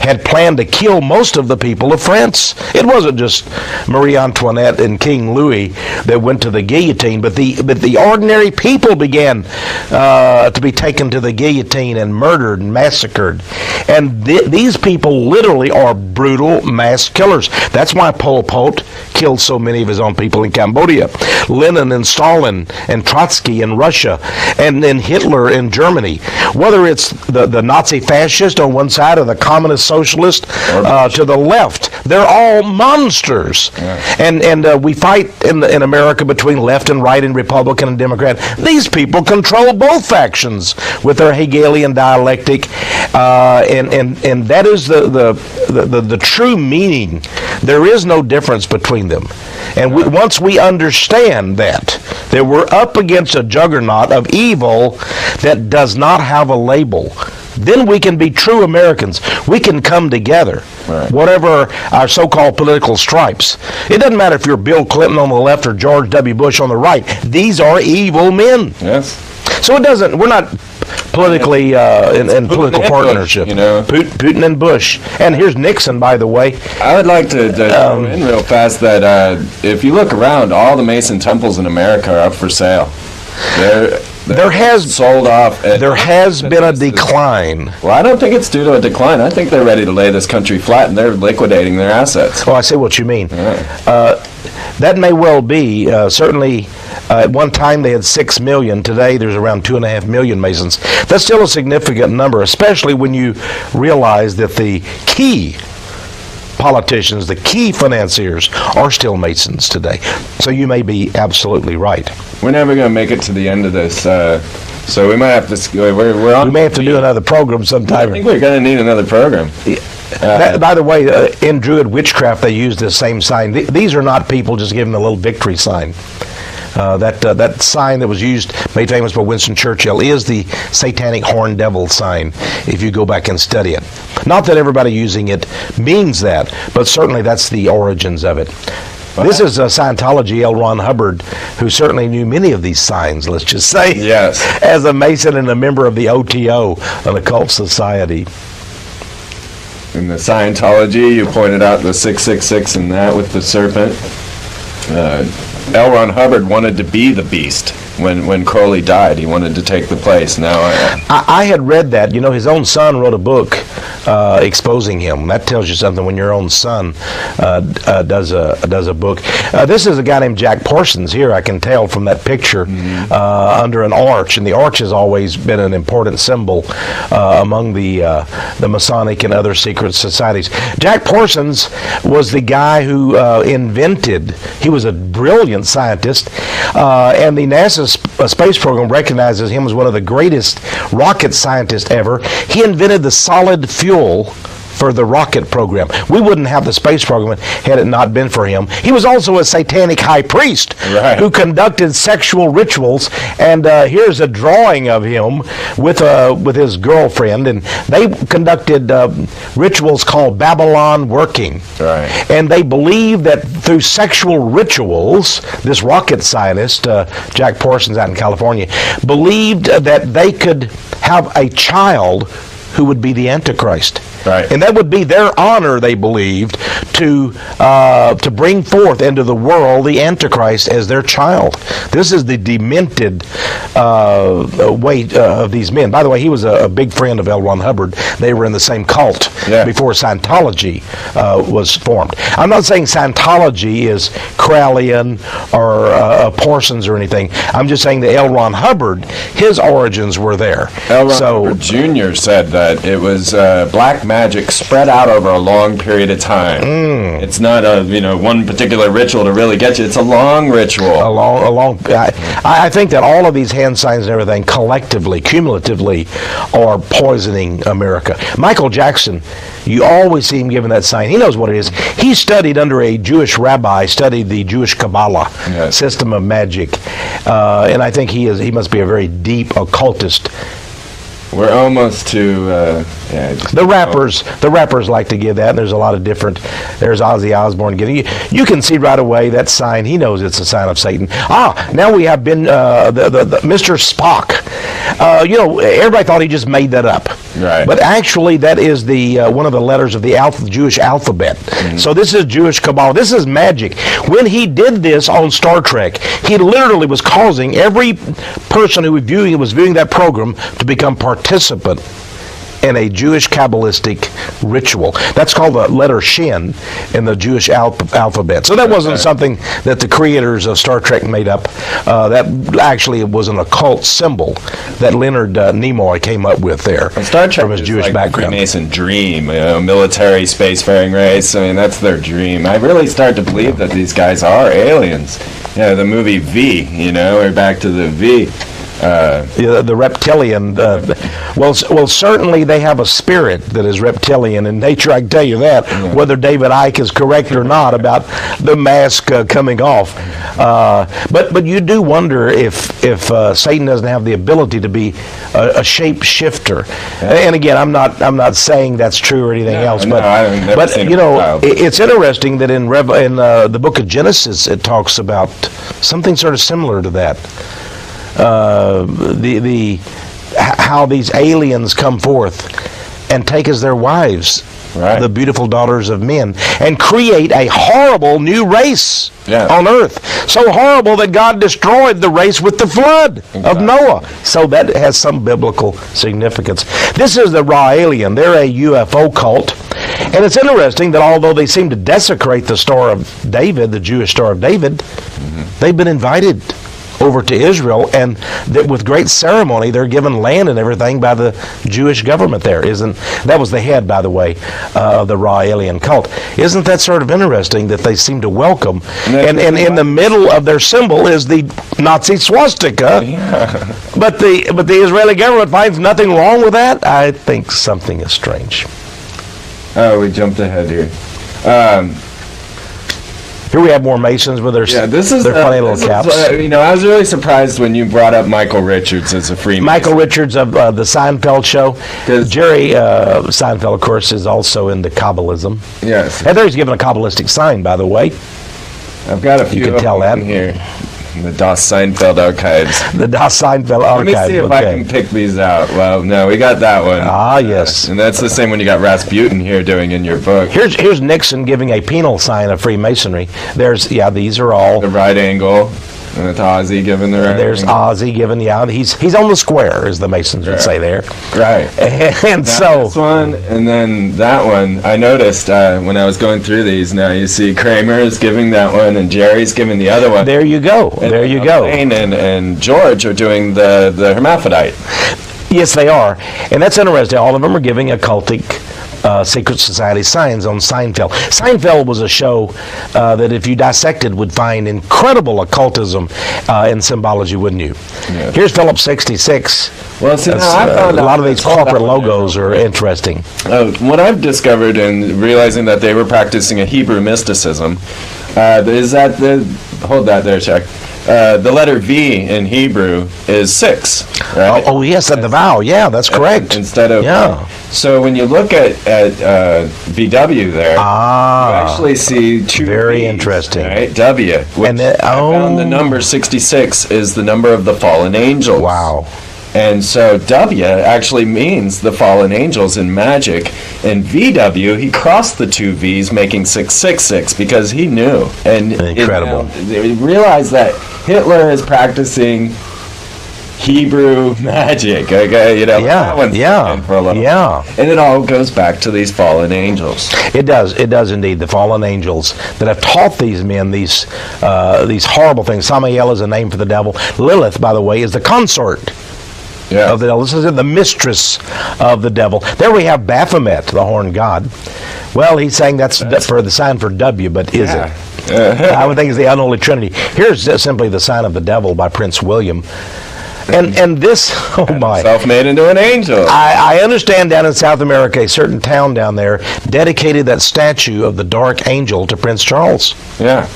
had planned to kill most of the people of France. It wasn't just Marie Antoinette and King Louis that went to the guillotine, but the ordinary people began to be taken to the guillotine and murdered and massacred. And these people literally are brutal mass killers. That's why Pol Pot killed so many of his own people in Cambodia. Lenin and Stalin and Trotsky in Russia, and then Hitler in Germany. Whether it's the Nazi fascist on one side or the communist socialist to the left, they're all monsters. Yeah. And we fight in America between left and right and Republican and Democrat. These people control both factions with their Hegelian dialectic, and that is the true meaning. There is no difference between them. And once we understand that we're up against a juggernaut of evil that does not have a label, then we can be true Americans. We can come together, right, whatever our so-called political stripes. It doesn't matter if you're Bill Clinton on the left or George W. Bush on the right. These are evil men. Yes. So we're not politically in political partnership. Bush, you know, Putin and Bush. And here's Nixon, by the way. I would like to throw in real fast that if you look around, all the Mason temples in America are up for sale. There has sold off. There has been a decline. Well, I don't think it's due to a decline. I think they're ready to lay this country flat, and they're liquidating their assets. Oh, I see what you mean. Right. That may well be. Certainly, at one time they had 6 million. Today, there's around 2.5 million Masons. That's still a significant number, especially when you realize that the key politicians, the key financiers, are still Masons today. So you may be absolutely right. We're never going to make it to the end of this, so we might have to. We're on. We may have to do another program sometime. I think we're going to need another program. By the way, in Druid witchcraft, they use this same sign. These are not people just giving a little victory sign. That sign that was made famous by Winston Churchill, is the satanic horned devil sign, if you go back and study it. Not that everybody using it means that, but certainly that's the origins of it. This is Scientology, L. Ron Hubbard, who certainly knew many of these signs, let's just say, yes, as a Mason and a member of the OTO, an occult society. In the Scientology, you pointed out the 666 and that with the serpent. L. Ron Hubbard wanted to be the beast. When Crowley died, he wanted to take the place. Now, I had read that. You know, his own son wrote a book exposing him. That tells you something when your own son does a book. This is a guy named Jack Parsons here. I can tell from that picture under an arch, and the arch has always been an important symbol among the Masonic and other secret societies. Jack Parsons was the guy who invented. He was a brilliant scientist, and the NASA space program recognizes him as one of the greatest rocket scientists ever. He invented the solid fuel for the rocket program. We wouldn't have the space program had it not been for him. He was also a satanic high priest, right, who conducted sexual rituals. And here's a drawing of him with his girlfriend, and they conducted rituals called Babylon working. Right. And they believed that through sexual rituals, this rocket scientist, Jack Parsons out in California, believed that they could have a child who would be the Antichrist. Right. And that would be their honor, they believed, to bring forth into the world the Antichrist as their child. This is the demented way of these men. By the way, he was a big friend of L. Ron Hubbard. They were in the same cult before Scientology was formed. I'm not saying Scientology is Crowleyan or Parsons or anything. I'm just saying that L. Ron Hubbard, his origins were there. L. Ron Hubbard Jr. said that it was black magic spread out over a long period of time. It's not a one particular ritual to really get you. It's a long ritual. I think that all of these hand signs and everything collectively, cumulatively, are poisoning America. Michael Jackson, you always see him giving that sign. He knows what it is. He studied under a Jewish rabbi, studied the Jewish Kabbalah system of magic, and I think he must be a very deep occultist. We're almost to the rappers like to give that, and there's a lot of different. There's Ozzy Osbourne giving you can see right away that sign. He knows it's a sign of Satan. Now we have been the Mr. Spock. Everybody thought he just made that up, right? But actually, that is the one of the letters of the Jewish alphabet. So this is Jewish Kabbalah. This is magic. When he did this on Star Trek, he literally was causing every person who was viewing that program to become participant in a Jewish Kabbalistic ritual. That's called the letter Shin in the Jewish alphabet. So that wasn't something that the creators of Star Trek made up. That actually was an occult symbol that Leonard Nimoy came up with there Star Trek from his Jewish like background. The Freemason dream, military spacefaring race. I mean, that's their dream. I really start to believe that these guys are aliens. The movie V, we're back to the V. The reptilian. Well, certainly they have a spirit that is reptilian in nature. I can tell you that, whether David Icke is correct or not about the mask coming off. But you do wonder if Satan doesn't have the ability to be a shape shifter. And again, I'm not saying that's true or anything else. But it's interesting that in the book of Genesis it talks about something sort of similar to that. How these aliens come forth and take as their wives the beautiful daughters of men and create a horrible new race on earth. So horrible that God destroyed the race with the flood of Noah. So that has some biblical significance. This is the raw alien. They're a UFO cult. And it's interesting that although they seem to desecrate the Star of David, the Jewish Star of David, they've been invited over to Israel, and that with great ceremony they're given land and everything by the Jewish government there. That was the head, by the way, of the raw alien cult. Isn't that sort of interesting that they seem to welcome? And in the middle of their symbol is the Nazi swastika. But the Israeli government finds nothing wrong with that. I think something is strange. Oh, we jumped ahead here. Here we have more Masons with their funny little caps. I was really surprised when you brought up Michael Richards as a Freemason. Michael Richards of the Seinfeld show. Jerry Seinfeld, of course, is also into Kabbalism. Yes. And there he's given a Kabbalistic sign, by the way. I've got a few. You can tell that here. The Das Seinfeld archives. The Das Seinfeld archives. Let me see if I can pick these out. Well, no, we got that one. Yes. And that's the same one you got Rasputin here doing in your book. Here's Nixon giving a penal sign of Freemasonry. These are all the right angle. And it's Ozzy giving the right There's angle. Ozzy giving, he's on the square, as the Masons would say there. Right. And so this one, and then that one, I noticed when I was going through these, now you see Kramer is giving that one, and Jerry's giving the other one. There you go. And there you go. Wayne and George are doing the hermaphrodite. Yes, they are. And that's interesting. All of them are giving occultic secret society signs on Seinfeld. Seinfeld was a show that if you dissected would find incredible occultism and symbology, wouldn't you? Yeah. Here's Phillips 66. Well, see, I found a lot of these corporate logos are interesting. What I've discovered in realizing that they were practicing a Hebrew mysticism is that hold that there, Chuck. The letter V in Hebrew is 6, right? Oh yes, and the vowel. Yeah, that's correct. Instead of So when you look at VW there, you actually see two very V's, interesting. Right? W. Which I found the number 66 is the number of the fallen angels. Wow. And so W actually means the fallen angels in magic. And VW, he crossed the two V's, making 666 because he knew. And incredible. They realized that Hitler is practicing Hebrew magic. Okay, that one's for a little. Yeah. And it all goes back to these fallen angels. It does indeed. The fallen angels that have taught these men these horrible things. Samael is a name for the devil. Lilith, by the way, is the consort. Of the devil. This is the mistress of the devil. There we have Baphomet, the horned god. Well, he's saying that's for the sign for W, but is it? I would think it's the unholy trinity. Here's simply the sign of the devil by Prince William. And this, oh my. Self-made into an angel. I understand down in South America, a certain town down there dedicated that statue of the dark angel to Prince Charles. Yeah.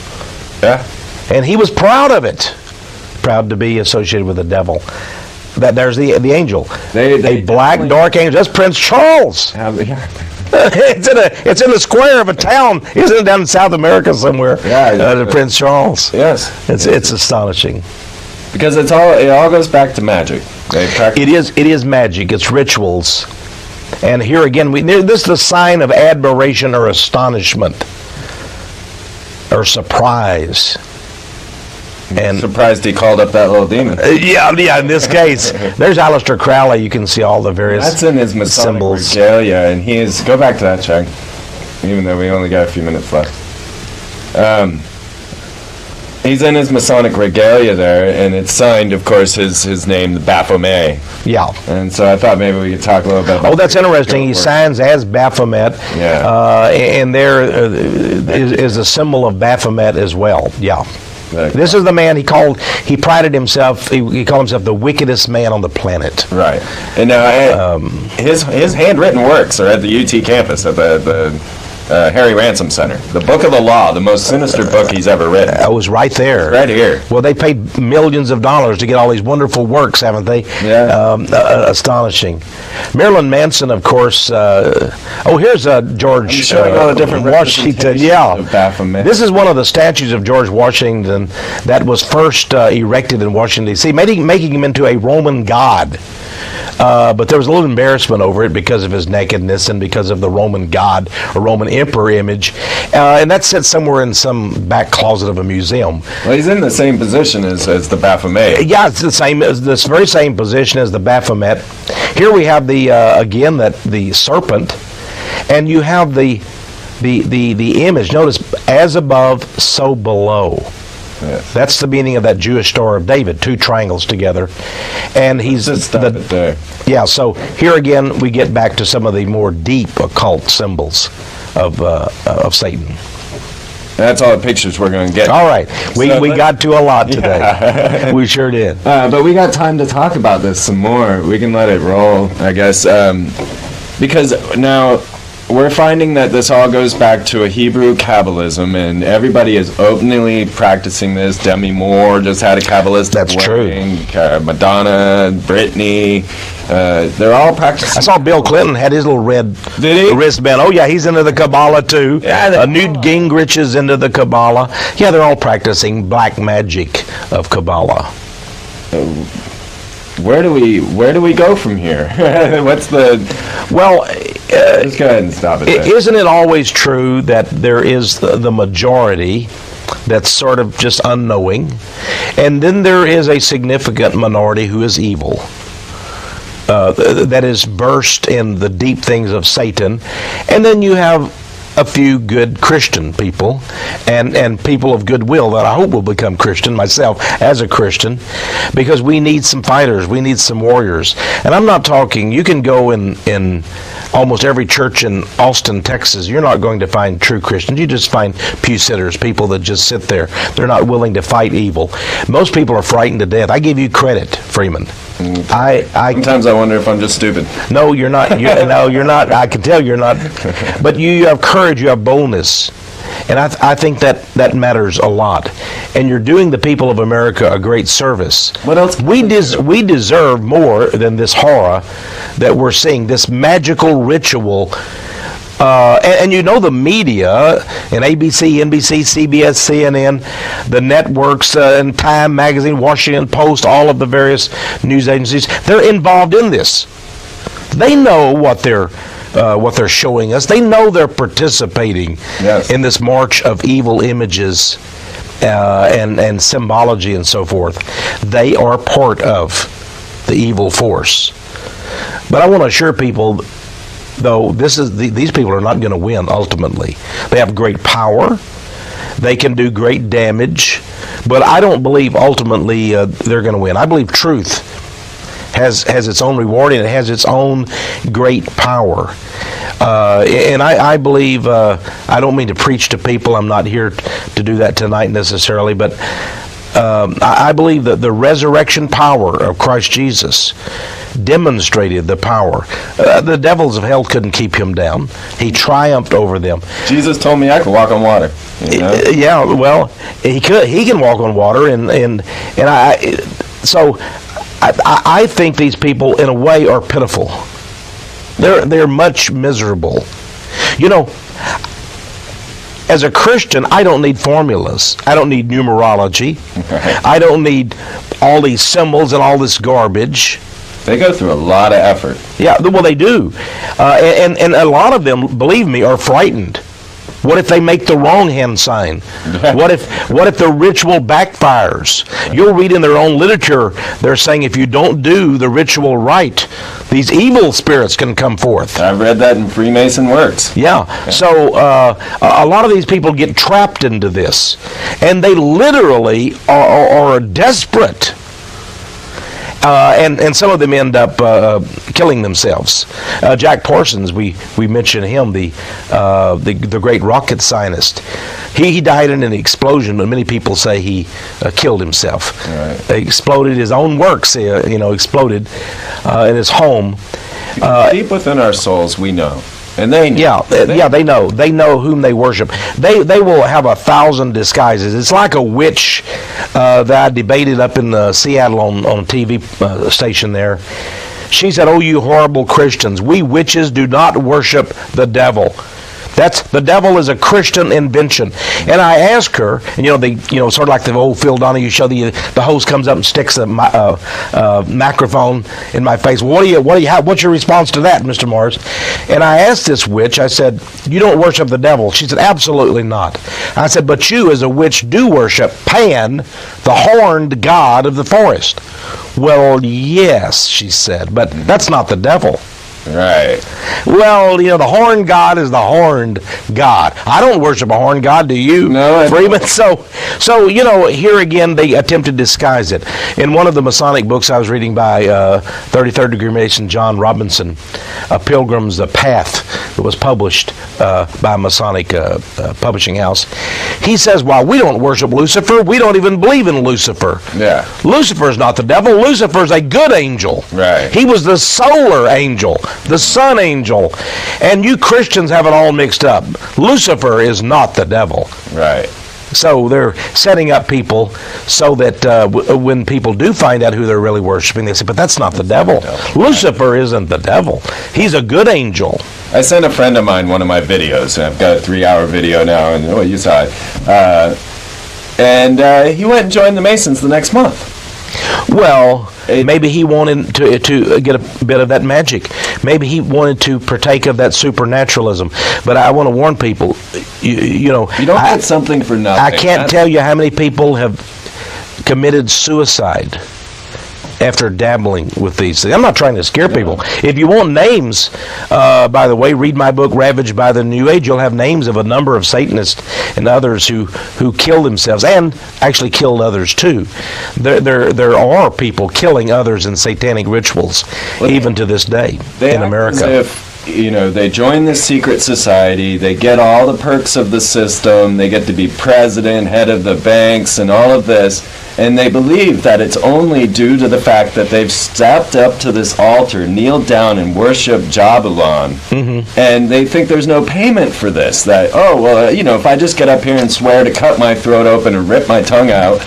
And he was proud of it. Proud to be associated with the devil. There's the angel. A black, dark angel. That's Prince Charles. It's in the square of a town. Isn't it down in South America somewhere? Yeah. Prince Charles. Yes. It's astonishing. Because it all goes back to magic. It is magic. It's rituals. And here again, this is the sign of admiration or astonishment or surprise. And surprised he called up that little demon. Yeah. In this case, there's Aleister Crowley. You can see all the various That's in his Masonic symbols. regalia, and go back to that, Chuck. Even though we only got a few minutes left. He's in his Masonic regalia there, and it's signed, of course, his name, the Baphomet. Yeah. And so I thought maybe we could talk a little bit about. Oh, that's interesting. He signs as Baphomet. Yeah. And there is a symbol of Baphomet as well. Yeah. This is the man he prided himself, he called himself the wickedest man on the planet. Right. And now his handwritten works are at the UT campus at the Harry Ransom Center. The Book of the Law, the most sinister book he's ever written. It was right there. Right here. Well, they paid millions of dollars to get all these wonderful works, haven't they? Yeah. Astonishing. Marilyn Manson, of course. Here's George showing all the different Washington. Yeah. Of Baphomet. This is one of the statues of George Washington that was first erected in Washington, D.C., making him into a Roman god. But there was a little embarrassment over it because of his nakedness and because of the Roman god or Roman emperor image. And that's set somewhere in some back closet of a museum. Well, he's in the same position as the Baphomet. Yeah, it's the same, this very same position as the Baphomet. Here we have the serpent, and you have the image. Notice, as above, so below. Yes. That's the meaning of that Jewish Star of David, two triangles together. And he's there. Yeah, so here again we get back to some of the more deep occult symbols of Satan. That's all the pictures we're going to get. All right. We got to a lot today. Yeah. We sure did. But we got time to talk about this some more. We can let it roll, I guess. Because now we're finding that this all goes back to a Hebrew Kabbalism, and everybody is openly practicing this. Demi Moore just had a Kabbalistic wedding. True. Madonna, Britney, they're all practicing. I saw Bill Clinton had his little red wristband. Oh, yeah, he's into the Kabbalah, too. Yeah, Newt Gingrich is into the Kabbalah. Yeah, they're all practicing black magic of Kabbalah. Where do we go from here? What's the... Well... Let's go ahead and stop it there. Isn't it always true that there is the majority that's sort of just unknowing, and then there is a significant minority who is evil, that is versed in the deep things of Satan, and then you have a few good Christian people and people of goodwill that I hope will become Christian, myself as a Christian, because we need some fighters, we need some warriors. And I'm not talking, you can go in almost every church in Austin, Texas, you're not going to find true Christians. You just find pew sitters, people that just sit there. They're not willing to fight evil. Most people are frightened to death. I give you credit, Freeman. Sometimes I wonder if I'm just stupid. No, you're not. No, you're not. I can tell you're not. But you have courage, you have boldness. And I think that matters a lot. And you're doing the people of America a great service. What else? We deserve more than this horror that we're seeing, this magical ritual. And you know the media, and ABC, NBC, CBS, CNN, the networks, and Time Magazine, Washington Post, all of the various news agencies, they're involved in this. They know what they're showing us. They know they're participating in this march of evil images and symbology and so forth. They are part of the evil force. But I want to assure people, though, these people are not going to win ultimately. They have great power. They can do great damage. But I don't believe ultimately they're going to win. I believe truth has its own reward, and it has its own great power. And I believe, I don't mean to preach to people. I'm not here to do that tonight necessarily, but I believe that the resurrection power of Christ Jesus demonstrated the power. The devils of hell couldn't keep him down. He triumphed over them. Jesus told me I could walk on water. You know? Yeah, well, he could. He can walk on water, and I think these people, in a way, are pitiful. They're much miserable. You know, as a Christian, I don't need formulas. I don't need numerology. I don't need all these symbols and all this garbage. They go through a lot of effort. Yeah, well, they do. And a lot of them, believe me, are frightened. What if they make the wrong hand sign? What if the ritual backfires? You'll read in their own literature, they're saying if you don't do the ritual right, these evil spirits can come forth. I've read that in Freemason works. Yeah. So a lot of these people get trapped into this, and they literally are desperate. And some of them end up killing themselves. Jack Parsons, we mentioned him, the great rocket scientist. He died in an explosion, but many people say he killed himself. Right. Exploded his own works. Exploded in his home. Deep within our souls, we know. And they know. They know. They know whom they worship. They will have 1,000 disguises. It's like a witch that I debated up in Seattle on a TV station there. She said, "Oh, you horrible Christians, we witches do not worship the devil. The devil is a Christian invention." And I asked her, and sort of like the old Phil Donahue show, the host comes up and sticks a microphone in my face. What's your response to that, Mr. Morris? And I asked this witch, I said, "You don't worship the devil?" She said, "Absolutely not." I said, "But you as a witch do worship Pan, the horned god of the forest." "Well, yes," she said, "but that's not the devil." Right. Well, the horned god is the horned god. I don't worship a horned god, do you? No, Freeman? So here again, they attempt to disguise it. In one of the Masonic books I was reading by 33rd degree Mason John Robinson, A Pilgrim's Path, that was published by a Masonic publishing house, he says, "Well, we don't worship Lucifer. We don't even believe in Lucifer." Yeah. Lucifer's not the devil. Lucifer's a good angel. Right. He was the solar angel, the sun angel. And you Christians have it all mixed up. Lucifer is not the devil. Right. So they're setting up people so that when people do find out who they're really worshiping, they say, "But that's not the devil. Lucifer isn't the devil. He's a good angel." I sent a friend of mine one of my videos, and I've got a 3-hour video now, and you saw it. And he went and joined the Masons the next month. Well, maybe he wanted to get a bit of that magic. Maybe he wanted to partake of that supernaturalism. But I want to warn people, you don't get something for nothing. I can't tell you how many people have committed suicide after dabbling with these things. I'm not trying to scare people. If you want names, by the way, read my book, Ravaged by the New Age. You'll have names of a number of Satanists and others who killed themselves and actually killed others too. There are people killing others in satanic rituals, even to this day in America. They join this secret society, they get all the perks of the system, they get to be president, head of the banks, and all of this, and they believe that it's only due to the fact that they've stepped up to this altar, kneeled down, and worshiped Jabalon, and they think there's no payment for this, that, if I just get up here and swear to cut my throat open and rip my tongue out,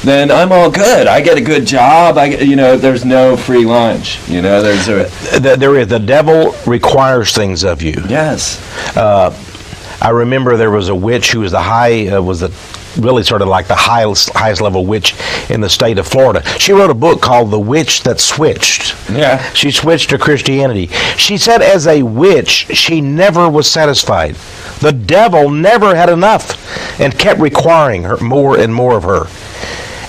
then I'm all good. I get a good job. There's no free lunch. The devil requires things of you. Yes. I remember there was a witch who was really sort of like the highest level witch in the state of Florida. She wrote a book called The Witch That Switched. Yeah. She switched to Christianity. She said as a witch, she never was satisfied. The devil never had enough and kept requiring her more and more of her.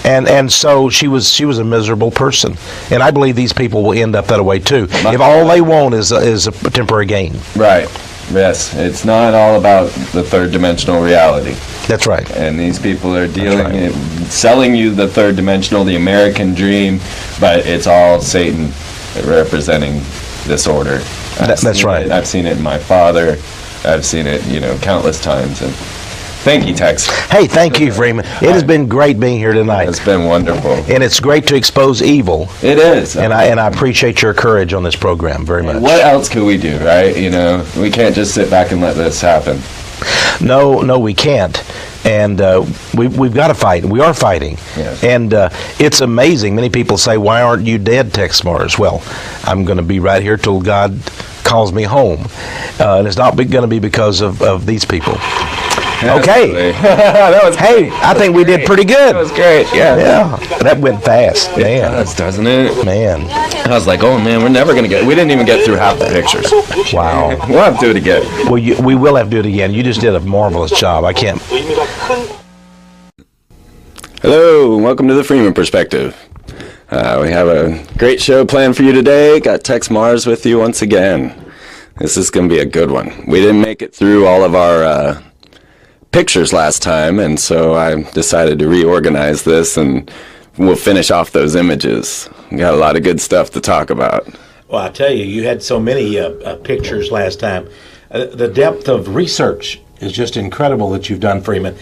And so she was a miserable person, and I believe these people will end up that way too. If all they want is a temporary gain. Right. Yes. It's not all about the third dimensional reality. That's right. And these people are selling you the third dimensional, the American dream, but it's all Satan representing this order. That's right. I've seen it in my father. I've seen it, countless times. And thank you, Texe. Hey, thank you, Freeman. It has been great being here tonight. It's been wonderful. And it's great to expose evil. It is. And I appreciate your courage on this program very much. What else could we do, right? We can't just sit back and let this happen. No, we can't. And we've got to fight. We are fighting. Yes. And it's amazing. Many people say, why aren't you dead, Texe Mars? Well, I'm going to be right here till God calls me home. And it's not going to be because of these people. Okay. Hey, I think we did pretty good. That was great. Yeah. That went fast. It Man. does, doesn't it? Man. I was like, oh man, we're never going to we didn't even get through half the pictures. Wow. We'll have to do it again. Well, we will have to do it again. You just did a marvelous job. I can't. Hello, and welcome to the Freeman Perspective. We have a great show planned for you today. Got Texe Mars with you once again. This is going to be a good one. We didn't make it through all of our pictures last time, and so I decided to reorganize this, and we'll finish off those images. We got a lot of good stuff to talk about. Well, I tell you, you had so many pictures last time. The depth of research is just incredible that you've done, Freeman.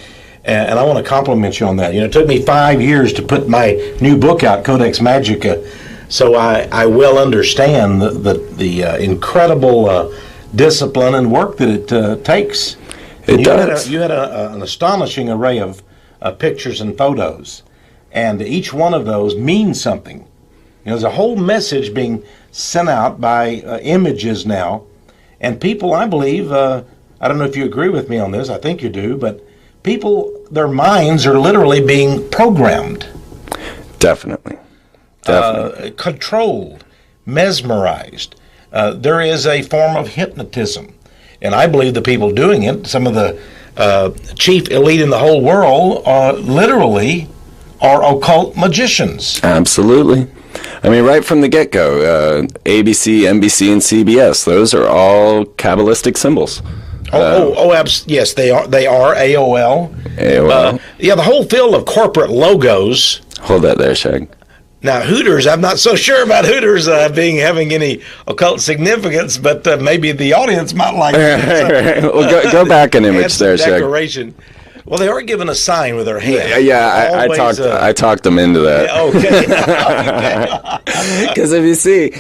And I want to compliment you on that. It took me 5 years to put my new book out, Codex Magica, so I well understand the incredible discipline and work that it takes. It does. You had an astonishing array of pictures and photos, and each one of those means something. There's a whole message being sent out by images now, and people, I believe, I don't know if you agree with me on this, I think you do, but people, their minds are literally being programmed. Definitely. Controlled, mesmerized. There is a form of hypnotism. And I believe the people doing it, some of the chief elite in the whole world, literally are occult magicians. Absolutely. I mean, right from the get-go, ABC, NBC, and CBS, those are all Kabbalistic symbols. Yes, they are. They are AOL. AOL. The whole field of corporate logos. Hold that there, Shag. Now, Hooters, I'm not so sure about Hooters having any occult significance, but maybe the audience might like it. Well, go back an image there, Shag. Decoration. Well, they are given a sign with their hand. Yeah, I talked them into that. Okay. Because if you see,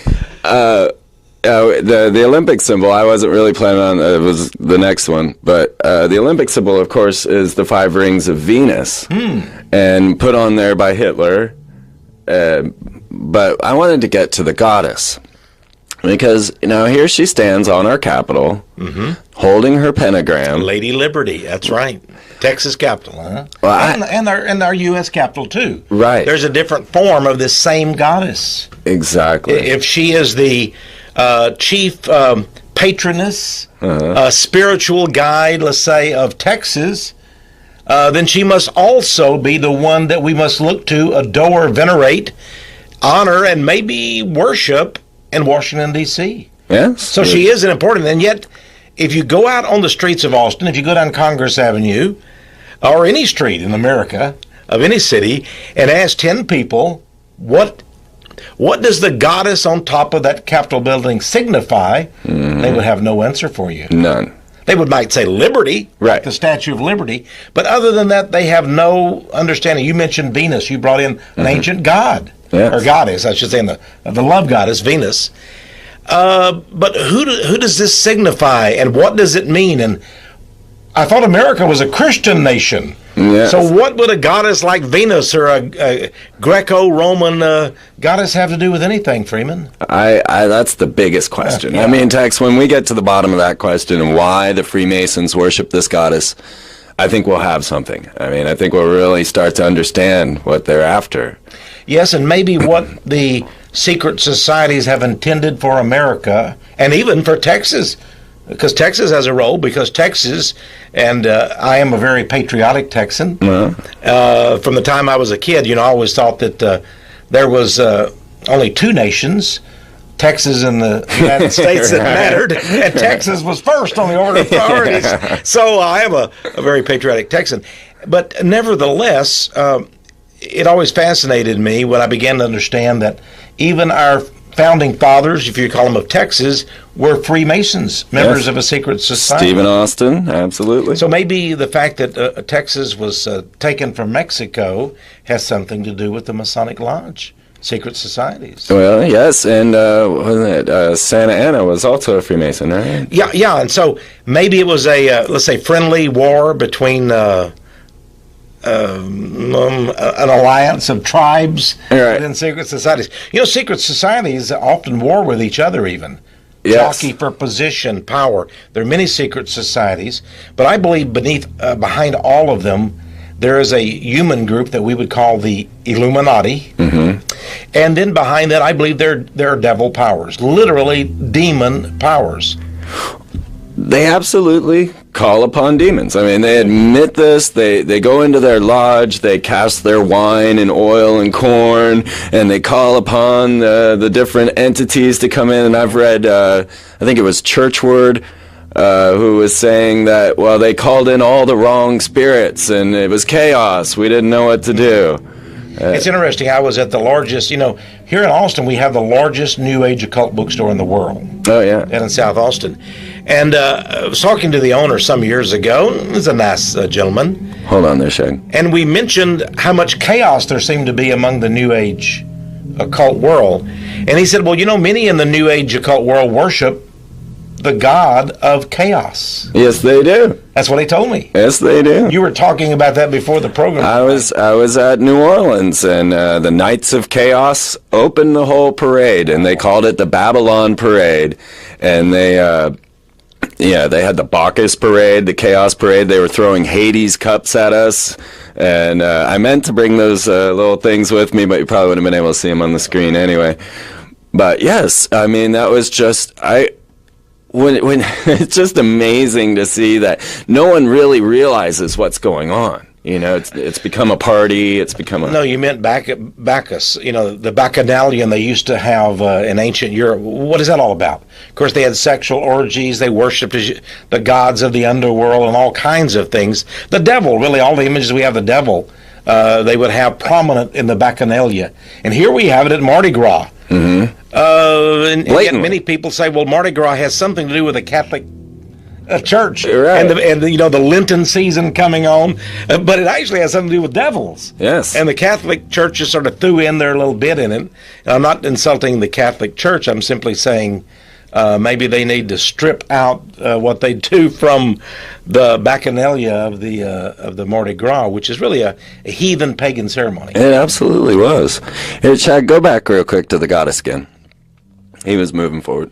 the Olympic symbol, I wasn't really planning on, it was the next one, but the Olympic symbol, of course, is the 5 rings of Venus, and put on there by Hitler. But I wanted to get to the goddess, because here she stands on our Capitol, holding her pentagram. Lady Liberty, that's right. Texas Capitol, huh? Well, and our U.S. Capitol too. Right. There's a different form of this same goddess. Exactly. If she is the chief patroness, spiritual guide, let's say, of Texas, then she must also be the one that we must look to, adore, venerate, honor, and maybe worship in Washington, D.C. Yes. So she is an important, and yet, if you go out on the streets of Austin, if you go down Congress Avenue, or any street in America, of any city, and ask 10 people, what does the goddess on top of that Capitol building signify? They would have no answer for you. None. They might say liberty, right? The Statue of Liberty. But other than that, they have no understanding. You mentioned Venus. You brought in an ancient god, or goddess, I should say, the love goddess, Venus. But who does this signify, and what does it mean? And I thought America was a Christian nation. Yes. So what would a goddess like Venus or a Greco-Roman goddess have to do with anything, Freeman? That's the biggest question. I mean, Texe, when we get to the bottom of that question and why the Freemasons worship this goddess, I think we'll have something. I mean, I think we'll really start to understand what they're after. Yes, and maybe what the secret societies have intended for America, and even for Texas, because Texas has a role, because Texas, and I am a very patriotic Texan. From the time I was a kid, I always thought that there was only 2 nations, Texas and the United States, that mattered, and Texas was first on the order of priorities. So I am a very patriotic Texan. But nevertheless, it always fascinated me when I began to understand that even our founding fathers, if you call them of Texas, were Freemasons, members of a secret society. Stephen Austin, absolutely. So maybe the fact that Texas was taken from Mexico has something to do with the Masonic Lodge, secret societies. Well, yes, and wasn't it Santa Ana was also a Freemason, right? Yeah, and so maybe it was a, let's say, friendly war between an alliance of tribes within secret societies. You know, secret societies often war with each other even. Yes. Jockey for position, power. There are many secret societies, but I believe behind all of them, there is a human group that we would call the Illuminati. Mm-hmm. And then behind that, I believe there are devil powers, literally demon powers. They absolutely call upon demons. I mean, they admit this. They go into their lodge. They cast their wine and oil and corn, and they call upon the different entities to come in. And I've read, I think it was Churchward, who was saying that, well, they called in all the wrong spirits, and it was chaos. We didn't know what to do. It's interesting. I was at the largest, here in Austin, we have the largest New Age occult bookstore in the world. Oh, yeah. And in South Austin. And I was talking to the owner some years ago. He's a nice gentleman. Hold on there, Shag. And we mentioned how much chaos there seemed to be among the New Age occult world. And he said, well, many in the New Age occult world worship the god of chaos. Yes, they do. That's what he told me. Yes, they do. You were talking about that before the program. I was at New Orleans, and the Knights of Chaos opened the whole parade, and they called it the Babylon Parade. And they had the Bacchus Parade, the Chaos Parade. They were throwing Hades cups at us. And I meant to bring those little things with me, but you probably wouldn't have been able to see them on the screen anyway. But yes, I mean, that was just... When it's just amazing to see that no one really realizes what's going on. It's become a party. It's become a... No, you meant Bacchus. The Bacchanalian they used to have in ancient Europe. What is that all about? Of course, they had sexual orgies. They worshipped the gods of the underworld and all kinds of things. The devil, really, all the images we have of the devil, they would have prominent in the Bacchanalia. And here we have it at Mardi Gras. Mm-hmm. And yet many people say, well, Mardi Gras has something to do with the Catholic Church, right. and the Lenten season coming on, but it actually has something to do with devils. Yes. And the Catholic Church just sort of threw in their little bit in it. And I'm not insulting the Catholic Church. I'm simply saying maybe they need to strip out what they do from the Bacchanalia of the Mardi Gras, which is really a heathen pagan ceremony. It absolutely was. Here, Chad, go back real quick to the goddess again. He was moving forward.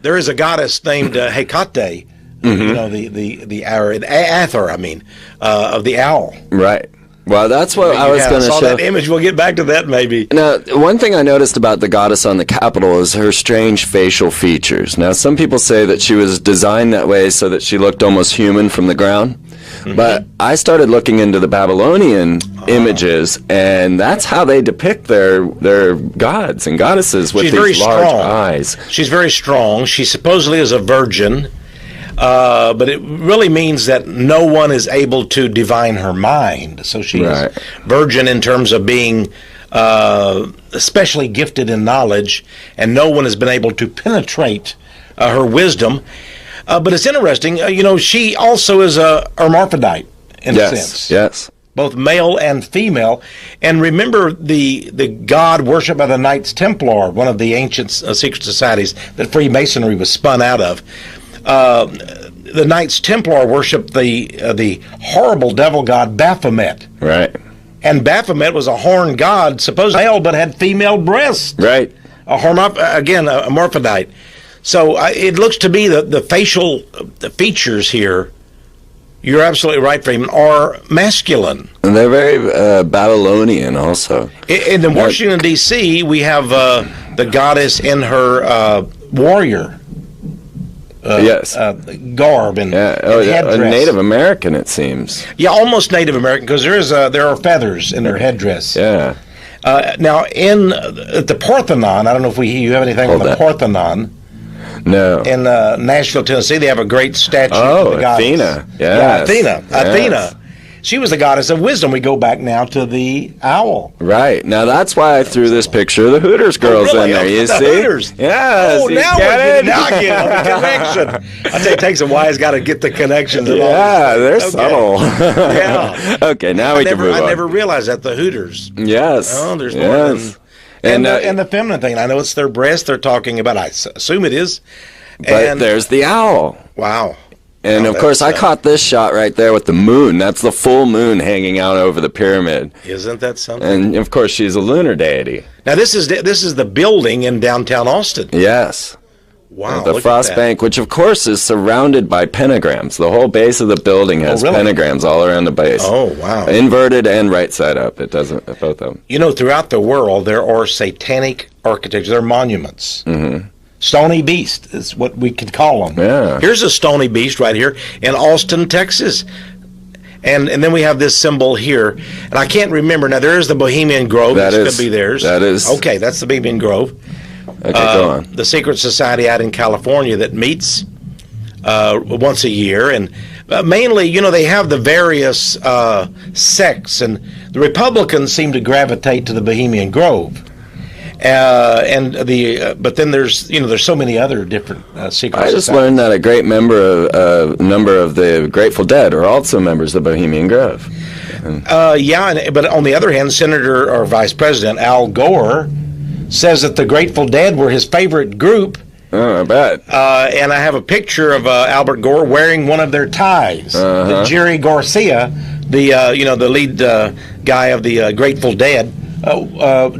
There is a goddess named Hecate, the Athor, of the owl. Right. Well, that's what I was going to show. That image. We'll get back to that maybe. Now, one thing I noticed about the goddess on the Capitol is her strange facial features. Now, some people say that she was designed that way so that she looked almost human from the ground. Mm-hmm. But I started looking into the Babylonian images, and that's how they depict their gods and goddesses with these large eyes. She's very strong. She supposedly is a virgin. But it really means that no one is able to divine her mind. So she is virgin in terms of being especially gifted in knowledge, and no one has been able to penetrate her wisdom. But it's interesting, she also is a hermaphrodite in a sense. Yes. Both male and female. And remember the god worshipped by the Knights Templar, one of the ancient secret societies that Freemasonry was spun out of. The Knights Templar worshipped the horrible devil god Baphomet. Right. And Baphomet was a horned god, supposed male, but had female breasts. Right. A hermaphrodite. So it looks to be the facial features here, you're absolutely right, Freeman, are masculine. And they're very Babylonian also. In Washington, D.C., we have the goddess in her warrior garb and headdress. A Native American, it seems. Yeah, almost Native American, because there are feathers in their headdress. Yeah. Now, at the Parthenon, I don't know if you have anything on the Parthenon. No. In Nashville, Tennessee, they have a great statue of the goddess. Athena. Yes. Yeah, Athena. Yes. Athena. She was the goddess of wisdom. We go back now to the owl. Right. Now, that's why I threw this picture of the Hooters girls in there. You the see? Hooters. Yes. Oh, now I get the connection. I tell you, it takes a wise guy to get the connections. Yeah, they're subtle. Yeah. Okay, now we can move on. I never realized that the Hooters. Yes. Oh, there's more than... And the feminine thing. I know it's their breast they're talking about. I assume it is. But there's the owl. Wow. And of course, I caught this shot right there with the moon. That's the full moon hanging out over the pyramid. Isn't that something? And of course, she's a lunar deity. Now this is the building in downtown Austin. Yes. Wow. The Frost Bank, which of course is surrounded by pentagrams. The whole base of the building has pentagrams all around the base. Oh, wow. Inverted and right side up. It doesn't, both of them. You know, throughout the world, there are satanic architecture. There are monuments. Mm-hmm. Stony Beast is what we could call them. Yeah. Here's a Stony Beast right here in Austin, Texas. And then we have this symbol here. And I can't remember. Now, there is the Bohemian Grove. This could be theirs. That is. Okay, that's the Bohemian Grove. Okay, go on. The secret society out in California that meets once a year. And mainly, you know, they have the various sects. And the Republicans seem to gravitate to the Bohemian Grove. But then there's so many other different secret I just societies. learned that a great number of the Grateful Dead are also members of the Bohemian Grove. But on the other hand, Senator or Vice President Al Gore says that the Grateful Dead were his favorite group. Oh, I bet. And I have a picture of Albert Gore wearing one of their ties. That Jerry Garcia, the lead guy of the Grateful Dead,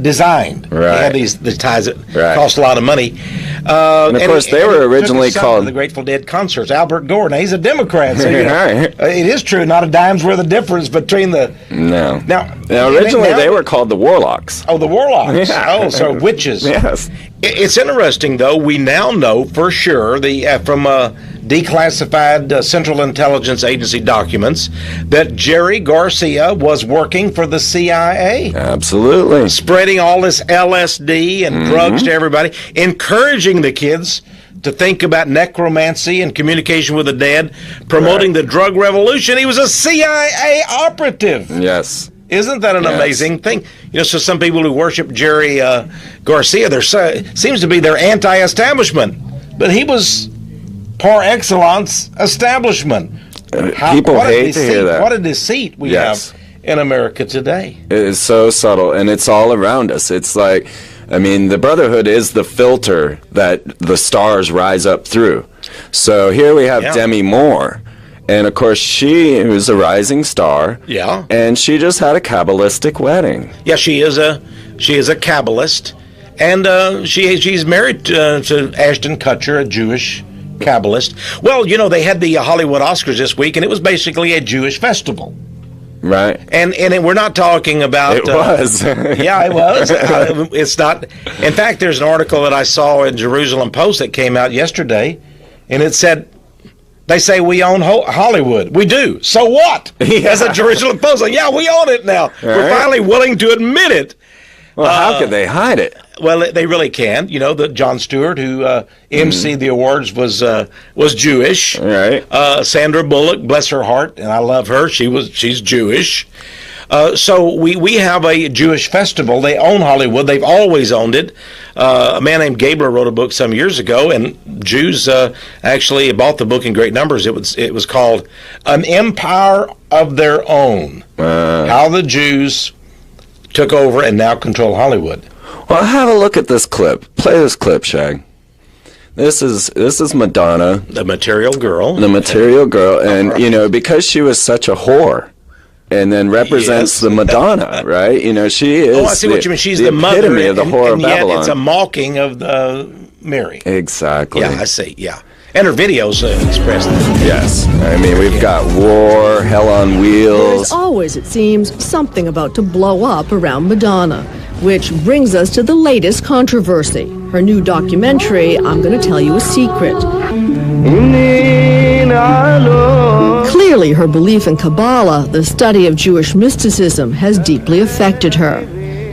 designed. Right. They had these ties that cost a lot of money. And of course, they were originally called the Grateful Dead concerts. Albert Gore. Now he's a Democrat. So, it is true. Not a dime's worth of difference between the. No. Now originally they were called the Warlocks. Oh, the Warlocks. Yeah. Oh, so witches. Yes. It's interesting, though. We now know for sure from declassified Central Intelligence Agency documents that Jerry Garcia was working for the CIA. Absolutely. Spreading all this LSD and drugs to everybody, encouraging the kids to think about necromancy and communication with the dead, promoting the drug revolution. He was a CIA operative. Yes. Isn't that an amazing thing? You know, so some people who worship Jerry Garcia, seems to be their anti-establishment. But he was par excellence establishment. People hate to hear that. What a deceit we have in America today. It is so subtle, and it's all around us. It's like, I mean, the Brotherhood is the filter that the stars rise up through. So here we have Demi Moore. And, of course, she was a rising star. Yeah. And she just had a Kabbalistic wedding. Yeah, she is a Kabbalist. And she's married to Ashton Kutcher, a Jewish Kabbalist. Well, you know, they had the Hollywood Oscars this week, and it was basically a Jewish festival. Right. And we're not talking about... It was. Yeah, it was. It's not... In fact, there's an article that I saw in Jerusalem Post that came out yesterday, and it said... They say we own Hollywood. We do. So what? As a Jerusalem Post, like, yeah, we own it now. We're finally willing to admit it. Well, how could they hide it? Well, they really can. You know, that Jon Stewart, who emceed the awards, was Jewish. Right. Sandra Bullock, bless her heart, and I love her. She's Jewish. So we have a Jewish festival. They own Hollywood. They've always owned it. A man named Gabler wrote a book some years ago, and Jews actually bought the book in great numbers. It was called An Empire of Their Own, How the Jews Took Over and Now Control Hollywood. Well, have a look at this clip. Play this clip, Shag. This is Madonna. The Material Girl. The Material Girl. And, you know, because she was such a whore, and then represents the Madonna, right? You know, she is. Oh, I see what you mean. She's the epitome mother of the whore of Babylon. Yet it's a mocking of Mary. Exactly. Yeah, I see. Yeah, and her videos express that. Yes, I mean we've got war, hell on wheels. There's always, it seems, something about to blow up around Madonna, which brings us to the latest controversy. Her new documentary, I'm Going to Tell You a Secret. Clearly, her belief in Kabbalah, the study of Jewish mysticism, has deeply affected her.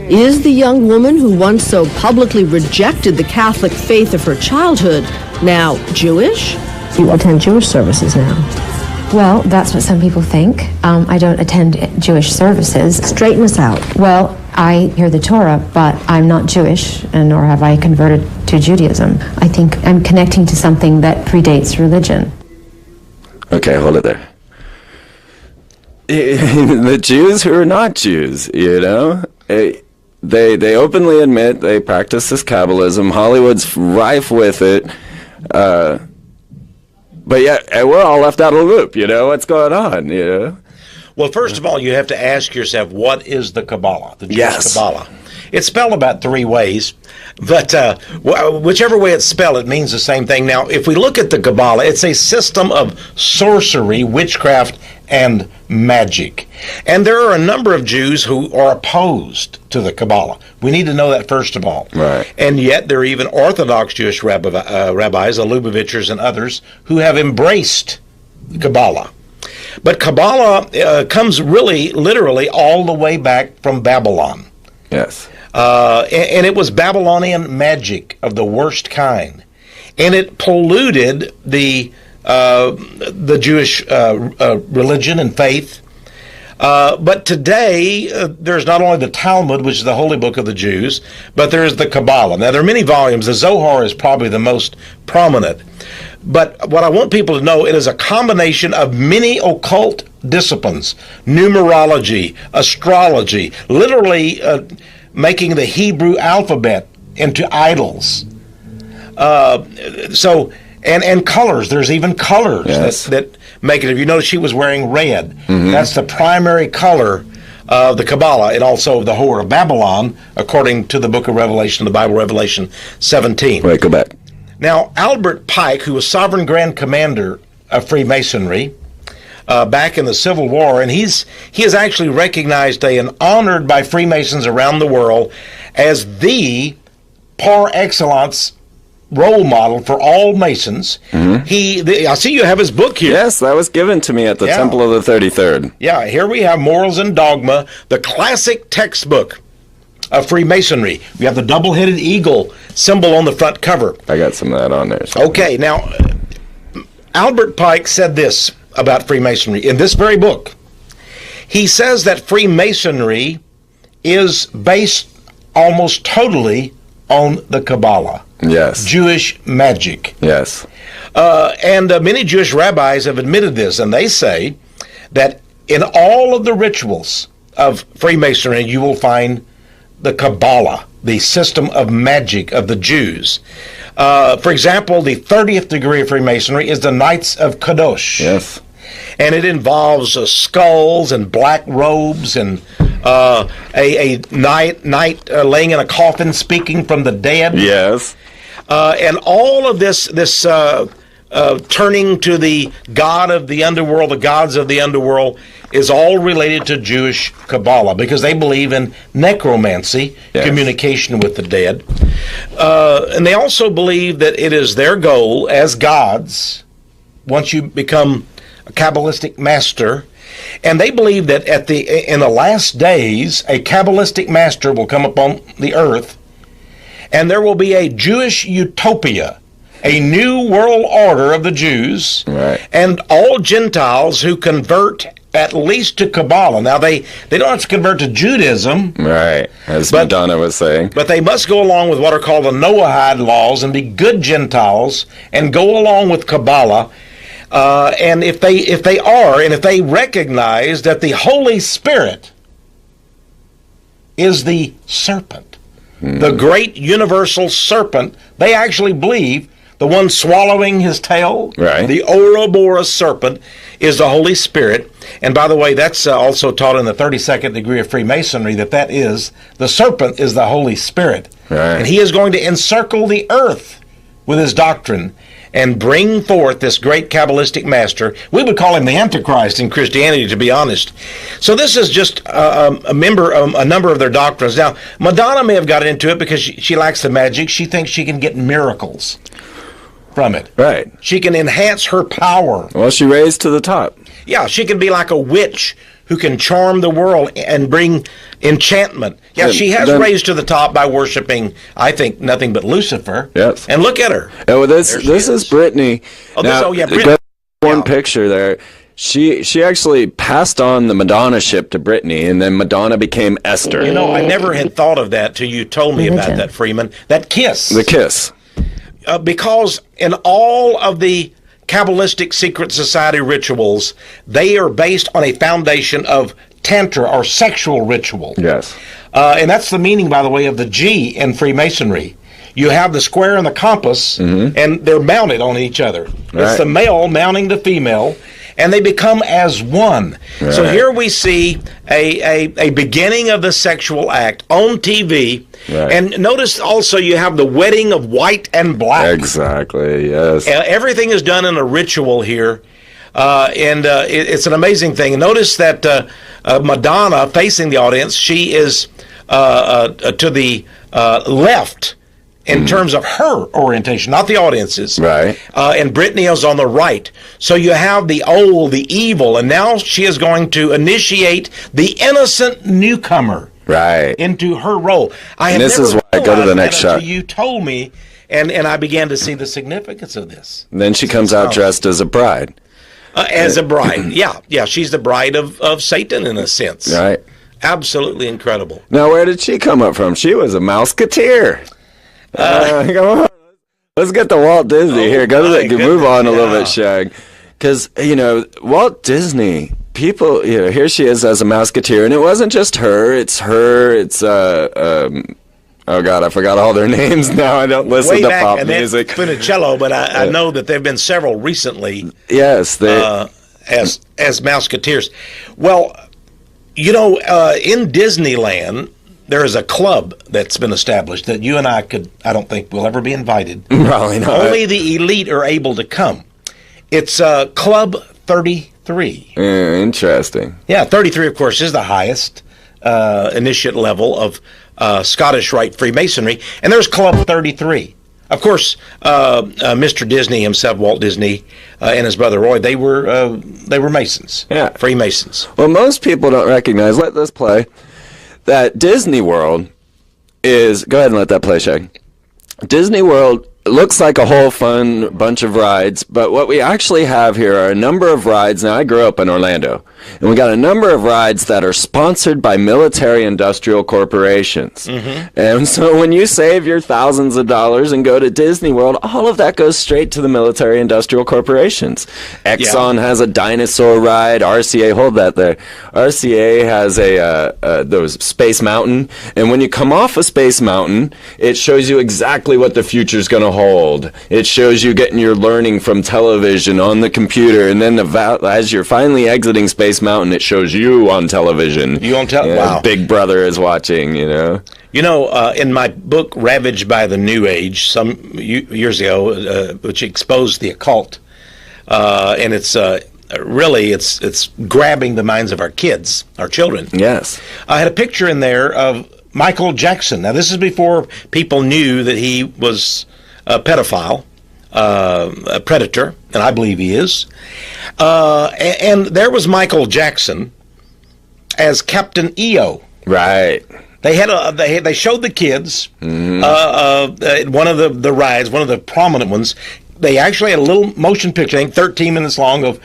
Is the young woman who once so publicly rejected the Catholic faith of her childhood now Jewish? You attend Jewish services now. Well, that's what some people think. I don't attend Jewish services. Straighten us out. Well, I hear the Torah, but I'm not Jewish, and nor have I converted to Judaism. I think I'm connecting to something that predates religion. Okay, hold it there. The Jews who are not Jews, you know, they openly admit they practice this Kabbalism. Hollywood's rife with it, but yet we're all left out of the loop. You know what's going on? You know. Well, first of all, you have to ask yourself, what is the Kabbalah, the Jewish Kabbalah? It's spelled about 3 ways, but whichever way it's spelled, it means the same thing. Now, if we look at the Kabbalah, it's a system of sorcery, witchcraft, and magic. And there are a number of Jews who are opposed to the Kabbalah. We need to know that first of all. Right. And yet there are even Orthodox Jewish rabbis, the Lubavitchers and others, who have embraced Kabbalah. But Kabbalah comes really, literally, all the way back from Babylon. Yes. And it was Babylonian magic of the worst kind. And it polluted the Jewish religion and faith. But today, there's not only the Talmud, which is the holy book of the Jews, but there's the Kabbalah. Now, there are many volumes. The Zohar is probably the most prominent. But what I want people to know, it is a combination of many occult disciplines, numerology, astrology, literally making the Hebrew alphabet into idols. And colors. There's even colors that make it. If you notice, she was wearing red. Mm-hmm. That's the primary color of the Kabbalah and also of the Whore of Babylon, according to the book of Revelation, the Bible, Revelation 17. Wait, go back. Now, Albert Pike, who was Sovereign Grand Commander of Freemasonry back in the Civil War, and he is actually recognized and honored by Freemasons around the world as the par excellence role model for all Masons. Mm-hmm. I see you have his book here. Yes, that was given to me at the Temple of the 33rd. Yeah, here we have Morals and Dogma, the classic textbook of Freemasonry. We have the double-headed eagle symbol on the front cover. I got some of that on there. So. Okay, now, Albert Pike said this about Freemasonry in this very book. He says that Freemasonry is based almost totally on the Kabbalah. Yes. Jewish magic. Yes. And many Jewish rabbis have admitted this, and they say that in all of the rituals of Freemasonry, you will find the Kabbalah, the system of magic of the Jews. For example, the 30th degree of Freemasonry is the Knights of Kadosh. Yes. And it involves skulls and black robes and a knight laying in a coffin speaking from the dead. Yes. And all of this turning to the god of the underworld, the gods of the underworld, is all related to Jewish Kabbalah because they believe in necromancy, communication with the dead. And they also believe that it is their goal as gods, once you become a Kabbalistic master, and they believe that in the last days, a Kabbalistic master will come upon the earth, and there will be a Jewish utopia, a new world order of the Jews, and all Gentiles who convert at least to Kabbalah. Now, they don't have to convert to Judaism. Right, as Madonna was saying. But they must go along with what are called the Noahide laws and be good Gentiles and go along with Kabbalah. And if they recognize that the Holy Spirit is the serpent, the great universal serpent, they actually believe the one swallowing his tail, the Ouroboros serpent, is the Holy Spirit. And by the way, that's also taught in the 32nd degree of Freemasonry, that is, the serpent is the Holy Spirit. And he is going to encircle the earth with his doctrine and bring forth this great Kabbalistic master. We would call him the Antichrist in Christianity, to be honest. So this is just a number of their doctrines. Now, Madonna may have got into it because she lacks the magic. She thinks she can get miracles from it. Right. She can enhance her power. Well, she raised to the top. Yeah, she can be like a witch who can charm the world and bring enchantment. Yeah, she has raised to the top by worshiping, I think, nothing but Lucifer. Yes. And look at her. Oh, well, this is Brittany. Brittany. One picture there. She actually passed on the Madonna-ship to Brittany, and then Madonna became Esther. You know, I never had thought of that till you told me about that, Freeman. That kiss. The kiss. Because in all of the Kabbalistic secret society rituals, they are based on a foundation of tantra, or sexual ritual. Yes. And that's the meaning, by the way, of the G in Freemasonry. You have the square and the compass, and they're mounted on each other. Right. It's the male mounting the female, and they become as one. Right. So here we see a beginning of the sexual act on TV. Right. And notice also you have the wedding of white and black. Exactly, yes. Everything is done in a ritual here. It's an amazing thing. Notice that Madonna, facing the audience, she is to the left in terms of her orientation, not the audience's. Right. And Brittany is on the right. So you have the old, the evil, and now she is going to initiate the innocent newcomer into her role. And this is why I go to the next shot. You told me, and I began to see the significance of this. And then she comes out dressed as a bride. As a bride, yeah, she's the bride of Satan in a sense. Right. Absolutely incredible. Now, where did she come up from? She was a Mouseketeer. Come on. Let's get to Walt Disney here. Move on a little bit, Shag. Because, Walt Disney, people, here she is as a Mouseketeer, and it wasn't just her. It's her. It's, oh, God, I forgot all their names now. I don't listen to pop music. Funicello, but I know that there have been several recently. Yes. As Mouseketeers. Well, in Disneyland, there is a club that's been established that you and I don't think we'll ever be invited. Probably not. Only the elite are able to come. It's Club 33. Interesting. Yeah, 33, of course, is the highest initiate level of Scottish Rite Freemasonry. And there's Club 33. Of course, Mr. Disney himself, Walt Disney, and his brother Roy, they were Masons. Yeah. Freemasons. Well, most people don't recognize, let this play, that Disney World is, go ahead and let that play, Shag. Disney World looks like a whole fun bunch of rides, but what we actually have here are a number of rides. Now, I grew up in Orlando, and we got a number of rides that are sponsored by military industrial corporations. And so when you save your thousands of dollars and go to Disney World, all of that goes straight to the military industrial corporations. Exxon has a dinosaur ride. RCA, hold that there. RCA has those Space Mountain, and when you come off of Space Mountain, it shows you exactly what the future's going to hold. It shows you getting your learning from television on the computer, and then as you're finally exiting Space Mountain, it shows you on television. You on television? Wow. Big Brother is watching, in my book, Ravaged by the New Age, some years ago, which exposed the occult, and it's really, it's grabbing the minds of our kids, our children. Yes. I had a picture in there of Michael Jackson. Now, this is before people knew that he was a pedophile, a predator, and I believe he is. And there was Michael Jackson as Captain EO. Right. They had they showed the kids one of the rides, one of the prominent ones. They actually had a little motion picture, I think 13 minutes long, of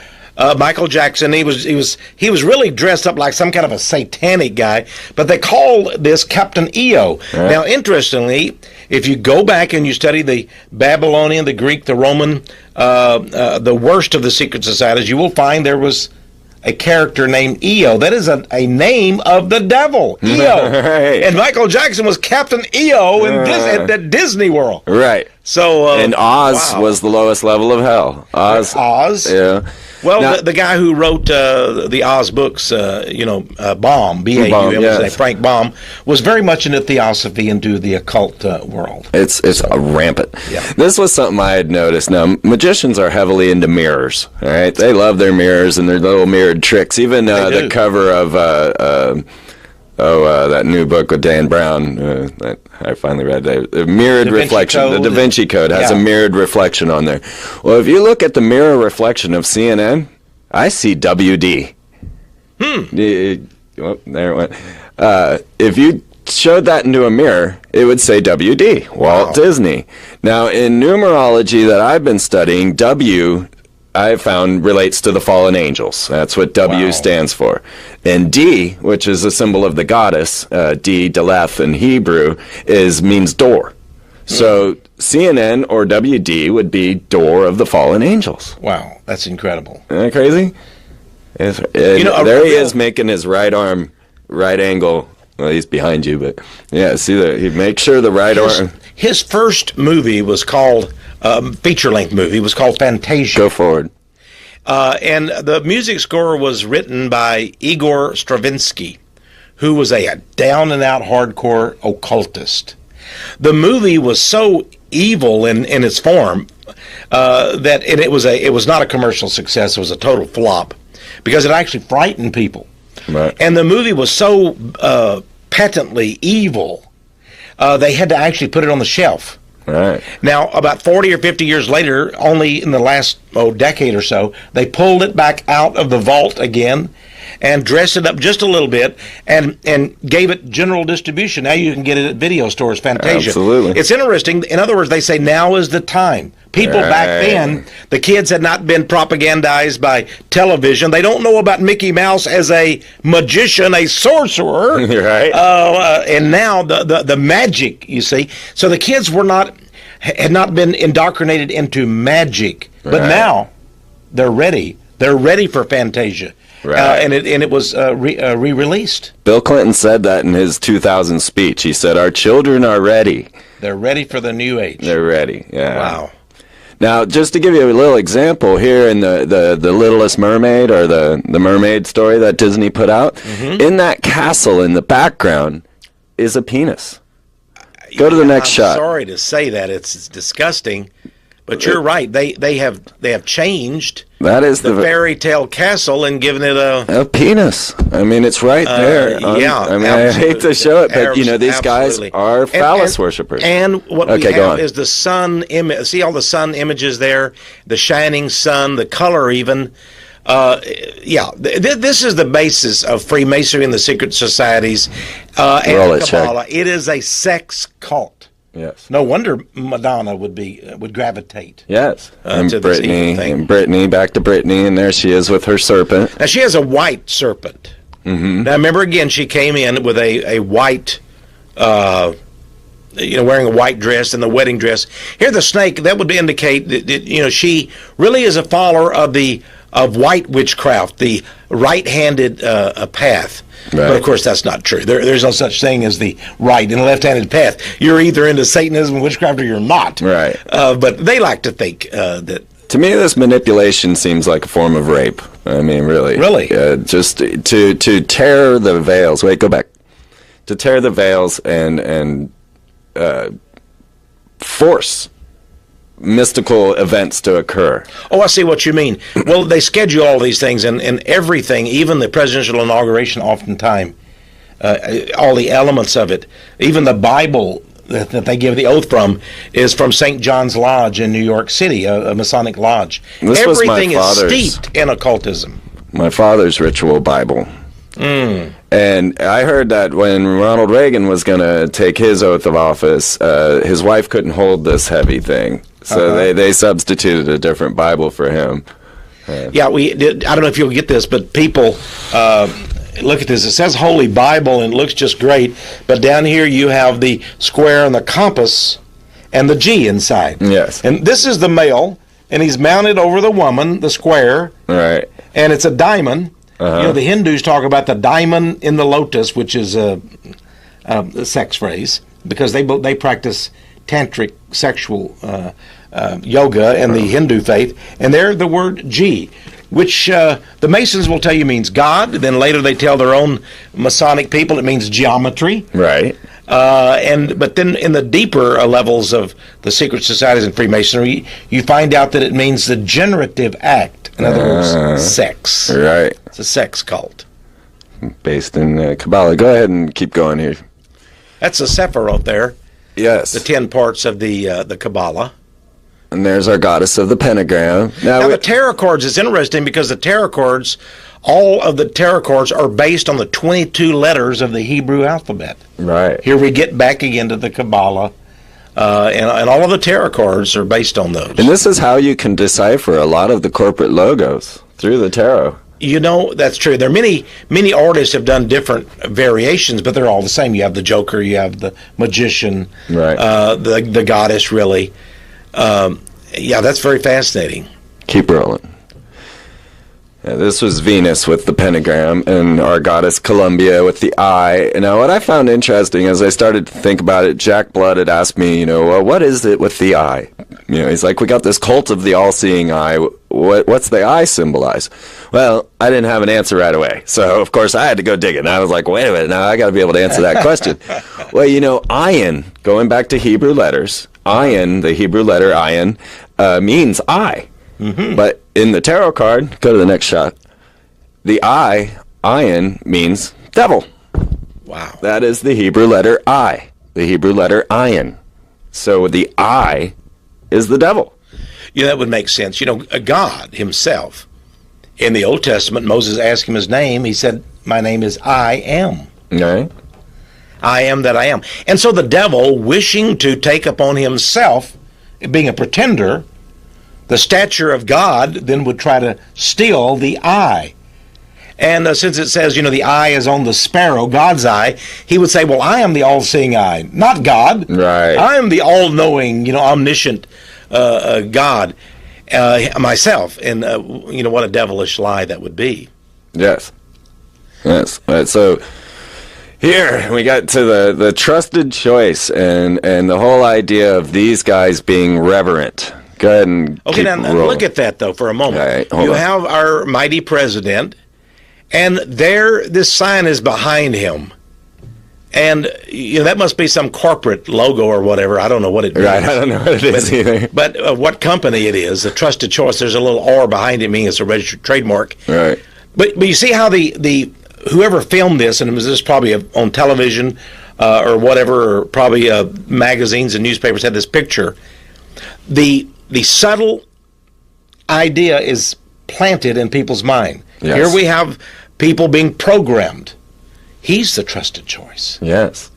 Michael Jackson. He was really dressed up like some kind of a satanic guy, but they called this Captain EO. Right. Now, interestingly, if you go back and you study the Babylonian, the Greek, the Roman, the worst of the secret societies, you will find there was a character named EO. That is a name of the devil, EO. Right. And Michael Jackson was Captain EO at Disney World. Right. So, and Oz was the lowest level of hell. Oz? Yeah. Well, now, the guy who wrote the Oz books, Baum, B-A-U-M, Frank Baum, was very much into theosophy, into the occult world. It's rampant. Yeah. This was something I had noticed. Now, magicians are heavily into mirrors, all right? They love their mirrors and their little mirrored tricks. Even the cover of that new book with Dan Brown that I finally read, the mirrored reflection. The Da Vinci Code has a mirrored reflection on there. Well, if you look at the mirror reflection of CNN, I see WD. There it went. If you showed that into a mirror, it would say WD, Walt Disney. Now, in numerology that I've been studying, W I found relates to the fallen angels. That's what W stands for. And D, which is a symbol of the goddess, D, Deleth in Hebrew, means door. So CNN or WD would be door of the fallen angels. Wow, that's incredible. Isn't that crazy? There he is making his right arm, right angle. Well, he's behind you, but yeah, see that he makes sure the right arm. His first movie was called feature-length movie was called Fantasia. Go forward. And the music score was written by Igor Stravinsky, who was a down-and-out hardcore occultist. The movie was so evil in its form that it was not a commercial success. It was a total flop because it actually frightened people. Right. And the movie was so patently evil, they had to actually put it on the shelf. Right. Now, about 40 or 50 years later, only in the last decade or so, they pulled it back out of the vault again and dressed it up just a little bit and gave it general distribution. Now you can get it at video stores, Fantasia. Absolutely. It's interesting. In other words, they say now is the time. People back then, the kids had not been propagandized by television. They don't know about Mickey Mouse as a magician, a sorcerer. Right. And now the magic, you see. So the kids had not been indoctrinated into magic. But now they're ready. They're ready for Fantasia. Right. And it was re-released. Bill Clinton said that in his 2000 speech. He said, "Our children are ready." They're ready for the new age. They're ready. Yeah. Wow. Now, just to give you a little example here in the Littlest Mermaid, or the mermaid story that Disney put out, in that castle in the background is a penis. Go to the next shot. Sorry to say that. It's disgusting. But you're right. They have changed that is the fairy tale castle and given it a penis. I mean, it's right there. I hate to show it, but these guys are phallus worshippers. And what we have is the sun image. See all the sun images there, the shining sun, the color even. This is the basis of Freemasonry and the secret societies and Kabbalah. It is a sex cult. Yes. No wonder Madonna would gravitate. Yes. And to Brittany, back to Brittany, and there she is with her serpent. Now she has a white serpent. Mm-hmm. Now remember again, she came in with a white, wearing a white dress and the wedding dress. Here, the snake, that would indicate that she really is a follower of white witchcraft, the right-handed path. Right. But of course, that's not true. There's no such thing as the right and left-handed path. You're either into Satanism, witchcraft, or you're not. Right. But they like to think that. To me, this manipulation seems like a form of rape. I mean, really. Really? Just to tear the veils. Wait, go back. To tear the veils and force mystical events to occur. Oh, I see what you mean. Well, they schedule all these things and everything, even the presidential inauguration oftentimes, all the elements of it, even the Bible that they give the oath from is from St. John's Lodge in New York City, a Masonic lodge. Everything is steeped in occultism. My father's ritual Bible. And I heard that when Ronald Reagan was going to take his oath of office, his wife couldn't hold this heavy thing. So they substituted a different Bible for him. Yeah, we did. I don't know if you'll get this, but people look at this. It says Holy Bible and it looks just great, but down here you have the square and the compass and the G inside. Yes. And this is the male, and he's mounted over the woman, the square. Right. And it's a diamond. The Hindus talk about the diamond in the lotus, which is a sex phrase, because they practice tantric sexual yoga in the Hindu faith, and they're the word G, which the Masons will tell you means God. Then later they tell their own Masonic people it means geometry. Right. But then in the deeper levels of the secret societies and Freemasonry, you find out that it means the generative act. In other words, sex. Right. It's a sex cult. Based in Kabbalah. Go ahead and keep going here. That's the Sephiroth there. Yes. The 10 parts of the Kabbalah. And there's our goddess of the pentagram. Now the tarot cards is interesting because the tarot cards, all of the tarot cards are based on the 22 letters of the Hebrew alphabet. Right. Here we get back again to the Kabbalah. and all of the tarot cards are based on those. And this is how you can decipher a lot of the corporate logos through the tarot. You know, that's true. There are many artists have done different variations, but they're all the same. You have the Joker, you have the Magician, right? The Goddess, really. Yeah, that's very fascinating. Keep rolling. Yeah, this was Venus with the pentagram, and our goddess Columbia with the eye. Now, what I found interesting as I started to think about it, Jack Blood had asked me, well, what is it with the eye? He's like, we got this cult of the all-seeing eye. What's the eye symbolize? Well, I didn't have an answer right away. So, of course, I had to go digging. I was like, wait a minute, now I got to be able to answer that question. Well, ayin, going back to Hebrew letters, ayin, the Hebrew letter ayin, means eye. Mm-hmm. But in the tarot card, go to the next shot, the I, ayin, means devil. Wow. That is the Hebrew letter I, the Hebrew letter ayin. So the I is the devil. Yeah, that would make sense. God himself, in the Old Testament, Moses asked him his name. He said, my name is I am. Right. I am that I am. And so the devil, wishing to take upon himself, being a pretender, the stature of God, then would try to steal the eye. And since it says, the eye is on the sparrow, God's eye, he would say, well, I am the all-seeing eye, not God. Right. I am the all-knowing, omniscient God myself. And, what a devilish lie that would be. Yes. Yes. All right, so here we got to the trusted choice and the whole idea of these guys being reverent. Go ahead and now look at that, though, for a moment. Right, you have our mighty president, and this sign is behind him. And, that must be some corporate logo or whatever. I don't know what it means. Right, I don't know what it is either. But what company it is, the trusted choice, there's a little R behind it, meaning it's a registered trademark. Right. But you see how the whoever filmed this, and it was this probably on television or whatever, or probably magazines and newspapers had this picture. The subtle idea is planted in people's mind. Yes. Here we have people being programmed. He's the trusted choice. Yes.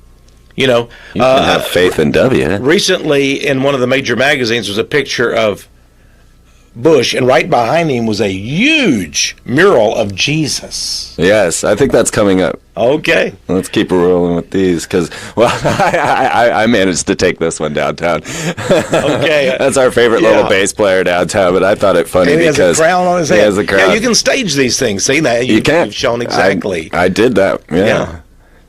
You can have faith in W. Recently, in one of the major magazines, was a picture of Bush, and right behind him was a huge mural of Jesus. Yes, I think that's coming up. Okay. Let's keep rolling with these, because, I managed to take this one downtown. Okay. That's our favorite little bass player downtown, but I thought it funny and he because... has a crown on his head. He has a crown. Yeah, you can stage these things. See that? You can. You've shown exactly. I did that, yeah.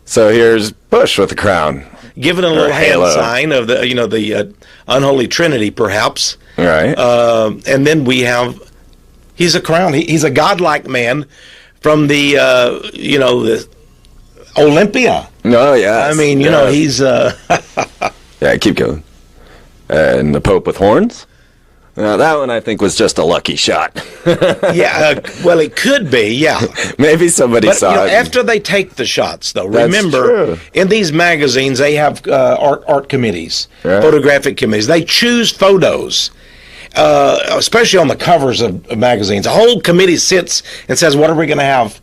So here's Bush with the crown. Given a little hand sign of the unholy trinity, perhaps. Right. And then we have, he's a crown. He's a godlike man from the Olympia. Oh, yeah. I mean, he's... Yeah, keep going. And the Pope with horns? Now, that one I think was just a lucky shot. Yeah, well, it could be, yeah. Maybe somebody saw it. After they take the shots, though, That's remember, true. In these magazines, they have art committees, right. Photographic committees. They choose photos, especially on the covers of magazines. A whole committee sits and says, what are we going to have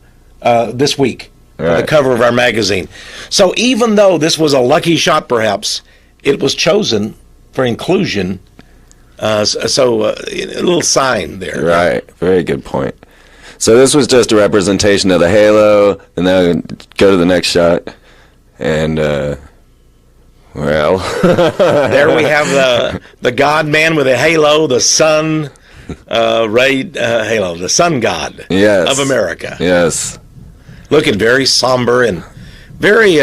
this week on the cover of our magazine? So even though this was a lucky shot, perhaps, it was chosen for inclusion. A little sign there. Right. Very good point. So this was just a representation of the halo, and then go to the next shot. And, there we have the God-man with a halo, the sun halo, the sun god of America. Yes. Looking very somber and very...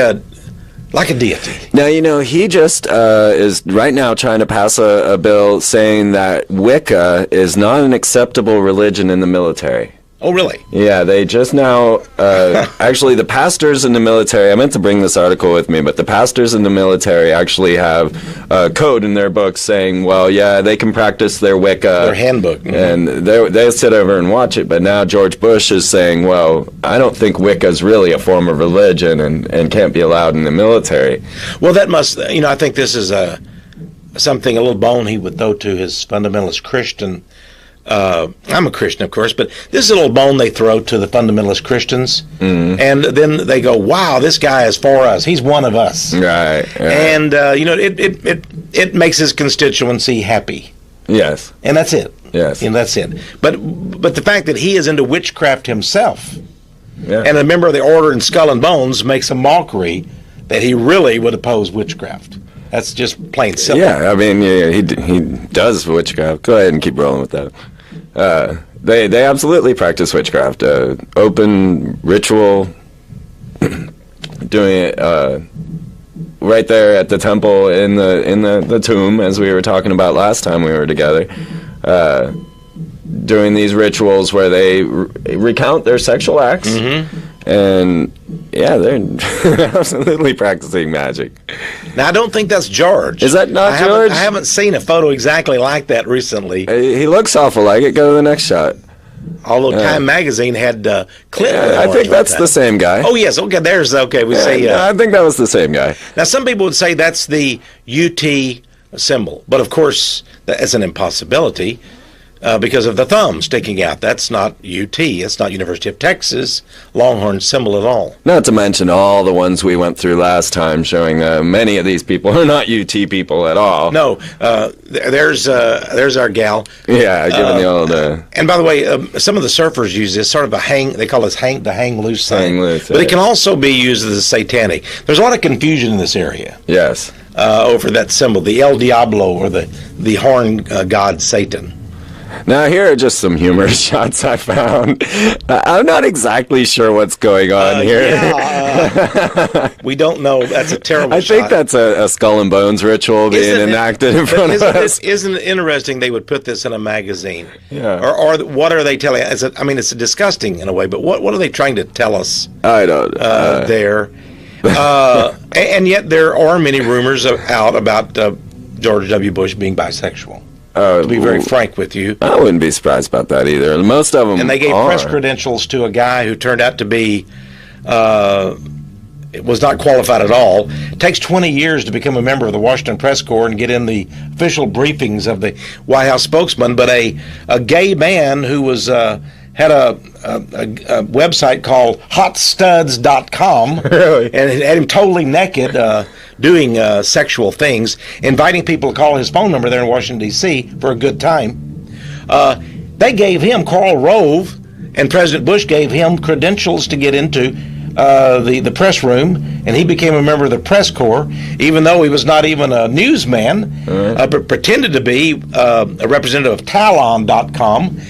like a deity. Now, he just is right now trying to pass a bill saying that Wicca is not an acceptable religion in the military. Oh, really? Yeah, they just now, actually the pastors in the military, I meant to bring this article with me, but the pastors in the military actually have a code in their books saying, well, yeah, they can practice their Wicca. Their handbook. Mm-hmm. And they sit over and watch it, but now George Bush is saying, well, I don't think Wicca is really a form of religion and can't be allowed in the military. Well, that must, I think this is something, a little bone he would throw to his fundamentalist Christian I'm a Christian, of course, but this is a little bone they throw to the fundamentalist Christians, and then they go, "Wow, this guy is for us. He's one of us." Right. And it makes his constituency happy. Yes. And that's it. Yes. And that's it. But the fact that he is into witchcraft himself, Yeah. and a member of the Order in Skull and Bones makes a mockery that he really would oppose witchcraft. That's just plain simple. Yeah, I mean, he does witchcraft. Go ahead and keep rolling with that. They absolutely practice witchcraft. Open ritual, doing it right there at the temple in the tomb, as we were talking about last time we were together. Doing these rituals where they recount their sexual acts, and yeah, they're absolutely practicing magic. Now, I don't think that's George. Is that not George? I haven't seen a photo exactly like that recently. He looks awful like it. Go to the next shot. Although Time Magazine had Clinton. Yeah, I think that's the same guy. Oh, yes. Okay, we say... I think that was the same guy. Now, some people would say that's the UT symbol, but of course, that's an impossibility because of the thumb sticking out. That's not UT. It's not University of Texas Longhorn symbol at all. Not to mention all the ones we went through last time showing many of these people are not UT people at all. No, there's our gal. Yeah, giving the old... and by the way, some of the surfers use this sort of they call this the hang loose thing. Hang loose, but it can also be used as a satanic. There's a lot of confusion in this area. Yes. Over that symbol, the El Diablo, or the horn god Satan. Now, here are just some humorous shots I found. I'm not exactly sure what's going on here. We don't know. That's a terrible shot. I think that's a Skull and Bones ritual being enacted in front of us. Isn't it interesting they would put this in a magazine? Yeah. Or what are they telling us? It's disgusting in a way, but what are they trying to tell us? I don't know. There. And yet there are many rumors out about George W. Bush being bisexual. To be very frank with you. I wouldn't be surprised about that either. Most of them And they gave press credentials to a guy who turned out to be, was not qualified at all. It takes 20 years to become a member of the Washington Press Corps and get in the official briefings of the White House spokesman, but a gay man who was... had a website called hotstuds.com. Really? And it had him totally naked doing sexual things, inviting people to call his phone number there in Washington, D.C. for a good time. They gave him, Karl Rove, and President Bush gave him credentials to get into the press room, and he became a member of the press corps, even though he was not even a newsman, but pretended to be a representative of Talon.com.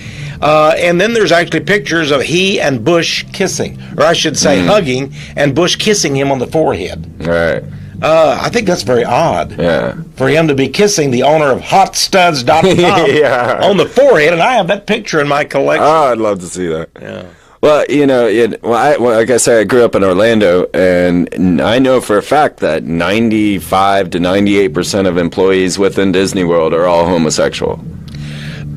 And then there's actually pictures of he and Bush kissing, or I should say hugging, and Bush kissing him on the forehead. Right. I think that's very odd. Yeah. For him to be kissing the owner of hotstuds.com on the forehead, and I have that picture in my collection. Oh, I'd love to see that. Yeah. Well, like I said, I grew up in Orlando, and I know for a fact that 95 to 98% of employees within Disney World are all homosexual.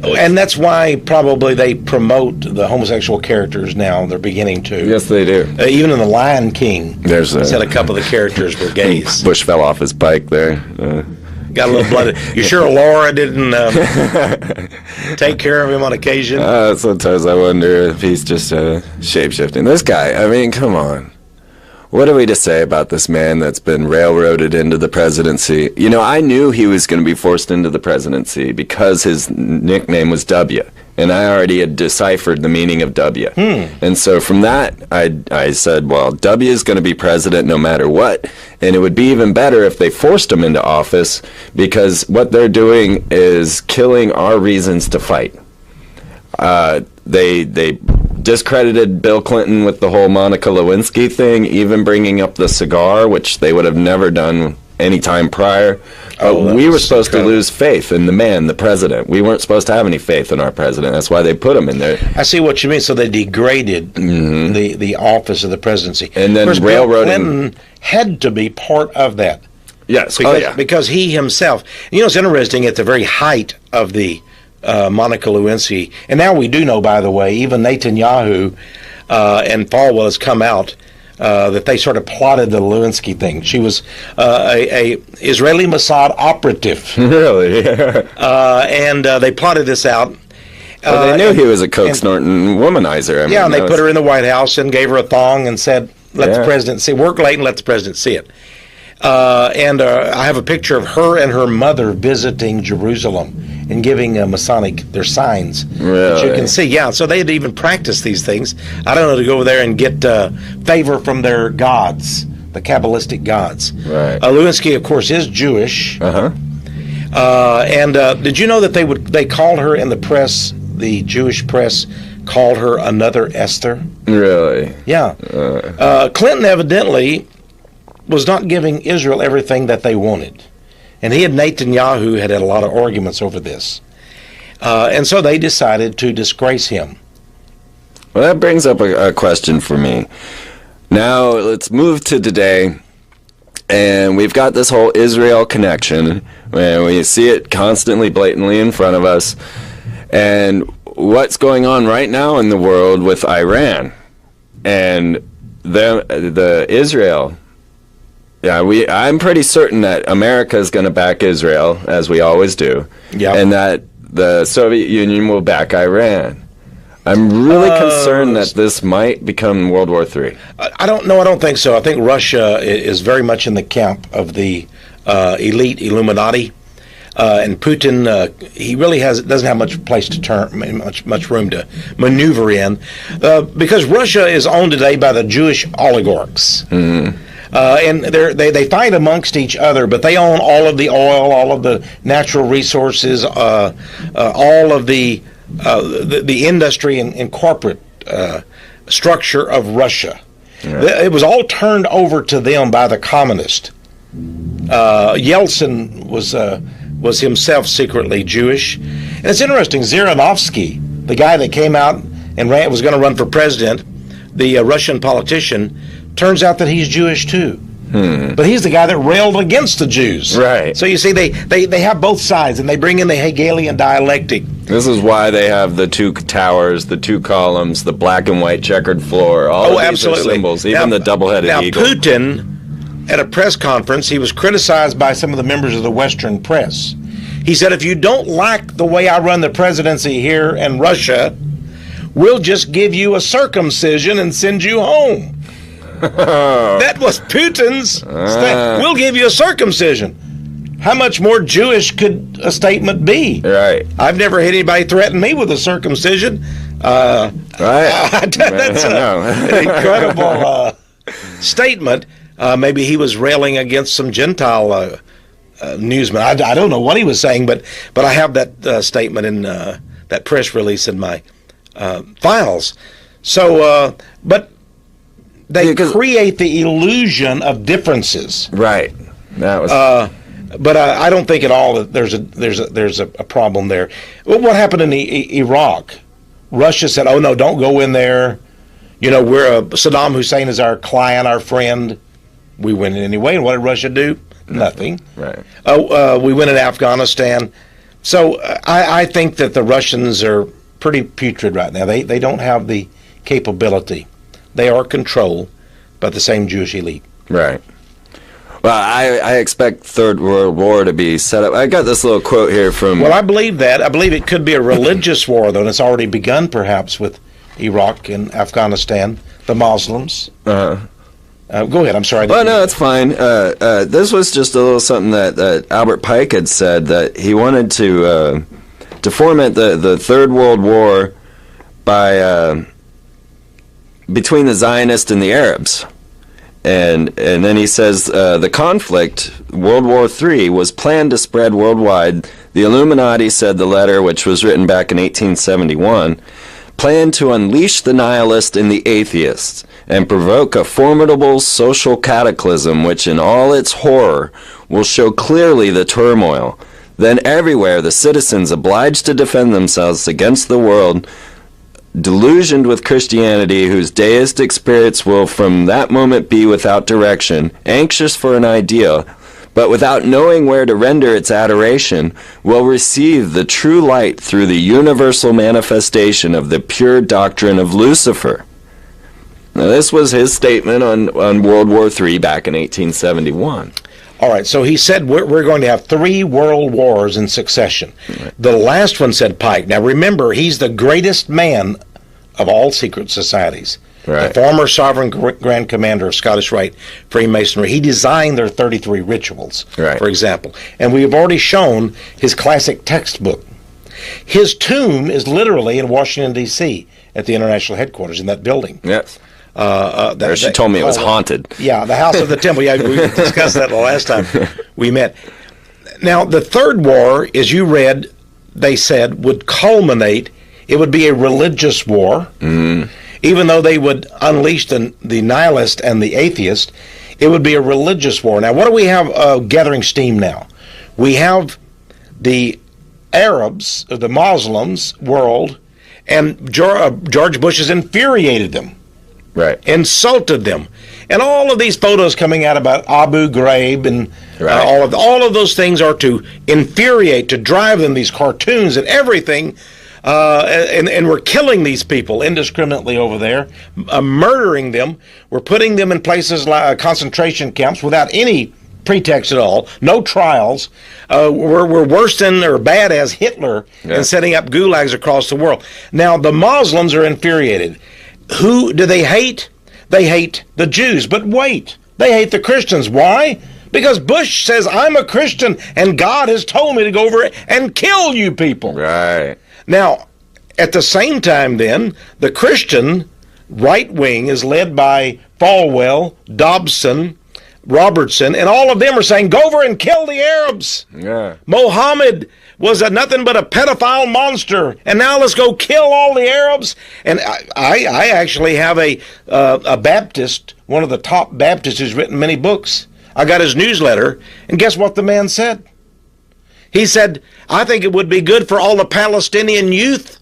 And that's why probably they promote the homosexual characters now. They're beginning to. Yes, they do. Even in The Lion King, said a couple of the characters were gays. Bush fell off his bike there. Got a little blooded. You sure Laura didn't take care of him on occasion? Sometimes I wonder if he's just shape-shifting. This guy, I mean, come on. What are we to say about this man that's been railroaded into the presidency? You know, I knew he was going to be forced into the presidency because his nickname was W, and I already had deciphered the meaning of W. And so from that, I said, well, W is going to be president no matter what, and it would be even better if they forced him into office, because what they're doing is killing our reasons to fight. They discredited Bill Clinton with the whole Monica Lewinsky thing, even bringing up the cigar, which they would have never done any time prior. We were supposed to lose faith in the man, the president. We weren't supposed to have any faith in our president. That's why they put him in there. I see what you mean. So they degraded the office of the presidency. And then railroading. Bill Clinton had to be part of that. Yes. Because he himself, it's interesting, at the very height of the Monica Lewinsky, and now we do know, by the way, even Netanyahu and Falwell has come out that they sort of plotted the Lewinsky thing. She was a Israeli Mossad operative. Really? And they plotted this out. Well, they knew he was a coke-snorting womanizer. I mean, and they put her in the White House and gave her a thong and said, let the president see. Work late and let the president see it. I have a picture of her and her mother visiting Jerusalem and giving Masonic their signs that you can see. Yeah, so they had to even practice these things. I don't know, to go over there and get favor from their gods, the Kabbalistic gods. Right. Lewinsky, of course, is Jewish. Uh-huh. Did you know that they called her in the press, the Jewish press, called her another Esther? Really? Yeah. Clinton evidently was not giving Israel everything that they wanted. And he and Netanyahu had a lot of arguments over this. And so they decided to disgrace him. Well, that brings up a question for me. Now, let's move to today. And we've got this whole Israel connection, and we see it constantly, blatantly in front of us. And what's going on right now in the world with Iran and the Israel. Yeah, I'm pretty certain that America is going to back Israel, as we always do, and that the Soviet Union will back Iran. I'm really concerned that this might become World War III. I don't think so. I think Russia is very much in the camp of the elite Illuminati, and Putin. He really doesn't have much place to turn, much room to maneuver in, because Russia is owned today by the Jewish oligarchs. Mm-hmm. And they fight amongst each other, but they own all of the oil, all of the natural resources, all of the industry and corporate structure of Russia. Yeah. It was all turned over to them by the communists. Yeltsin was himself secretly Jewish. And it's interesting, Zhirinovsky, the guy that came out and was going to run for president, the Russian politician, turns out that he's Jewish too. But he's the guy that railed against the Jews. Right. So you see, they have both sides, and they bring in the Hegelian dialectic. This is why they have the two towers, the two columns, the black and white checkered floor. All of these are symbols, even the double-headed eagle. Now, Putin, at a press conference, he was criticized by some of the members of the Western press. He said, if you don't like the way I run the presidency here in Russia, we'll just give you a circumcision and send you home. That was Putin's statement. We'll give you a circumcision. How much more Jewish could a statement be? Right. I've never had anybody threaten me with a circumcision. Right. That's an incredible statement. Maybe he was railing against some Gentile newsmen. I don't know what he was saying, but I have that statement in that press release in my files. So, but they create the illusion of differences. Right. That was. But I don't think at all that there's a problem there. What happened in Iraq? Russia said, "Oh no, don't go in there. You know, Saddam Hussein is our client, our friend. We went in anyway." And what did Russia do? Nothing. Right. We went in Afghanistan. So I think that the Russians are pretty putrid right now. They don't have the capability. They are controlled by the same Jewish elite. Right. Well, I expect Third World War to be set up. I got this little quote here from... Well, I believe that. I believe it could be a religious war, though, and it's already begun, perhaps, with Iraq and Afghanistan, the Muslims. Go ahead. I'm sorry. Well, no, it's fine. This was just a little something that Albert Pike had said, that he wanted to foment the Third World War by... between the Zionists and the Arabs. And then he says, the conflict, World War III, was planned to spread worldwide. The Illuminati, said the letter, which was written back in 1871, planned to unleash the nihilists and the atheists and provoke a formidable social cataclysm which in all its horror will show clearly the turmoil. Then everywhere the citizens obliged to defend themselves against the world delusioned with Christianity, whose deistic spirits will from that moment be without direction, anxious for an ideal, but without knowing where to render its adoration, will receive the true light through the universal manifestation of the pure doctrine of Lucifer. Now, this was his statement on World War III back in 1871. All right, so he said we're going to have 3 world wars in succession. Right. The last one, said Pike. Now remember, he's the greatest man of all secret societies. Right. The former sovereign Grand Commander of Scottish Rite Freemasonry. He designed their 33 rituals, for example. And we have already shown his classic textbook. His tomb is literally in Washington, D.C., at the international headquarters in that building. Yes. She told me it was haunted. Yeah, the House of the Temple. Yeah, we discussed that the last time we met. Now, the third war, as you read, they said, would culminate. It would be a religious war. Mm. Even though they would unleash the nihilist and the atheist, it would be a religious war. Now, what do we have gathering steam now? We have the Arabs, the Muslims world, and George Bush has infuriated them. Right. Insulted them. And all of these photos coming out about Abu Ghraib and all of those things are to infuriate, to drive them, these cartoons and everything. And we're killing these people indiscriminately over there, murdering them. We're putting them in places like concentration camps without any pretext at all, no trials. We're worse than or bad as Hitler in setting up gulags across the world. Now, the Muslims are infuriated. Who do they hate? They hate the Jews. But wait, they hate the Christians. Why? Because Bush says, I'm a Christian, and God has told me to go over and kill you people. Right. Now, at the same time then, the Christian right wing is led by Falwell, Dobson, Robertson, and all of them are saying, go over and kill the Arabs. Yeah. Mohammed was nothing but a pedophile monster, and now let's go kill all the Arabs. And I actually have a Baptist, one of the top Baptists who's written many books. I got his newsletter, and guess what the man said? He said, I think it would be good for all the Palestinian youth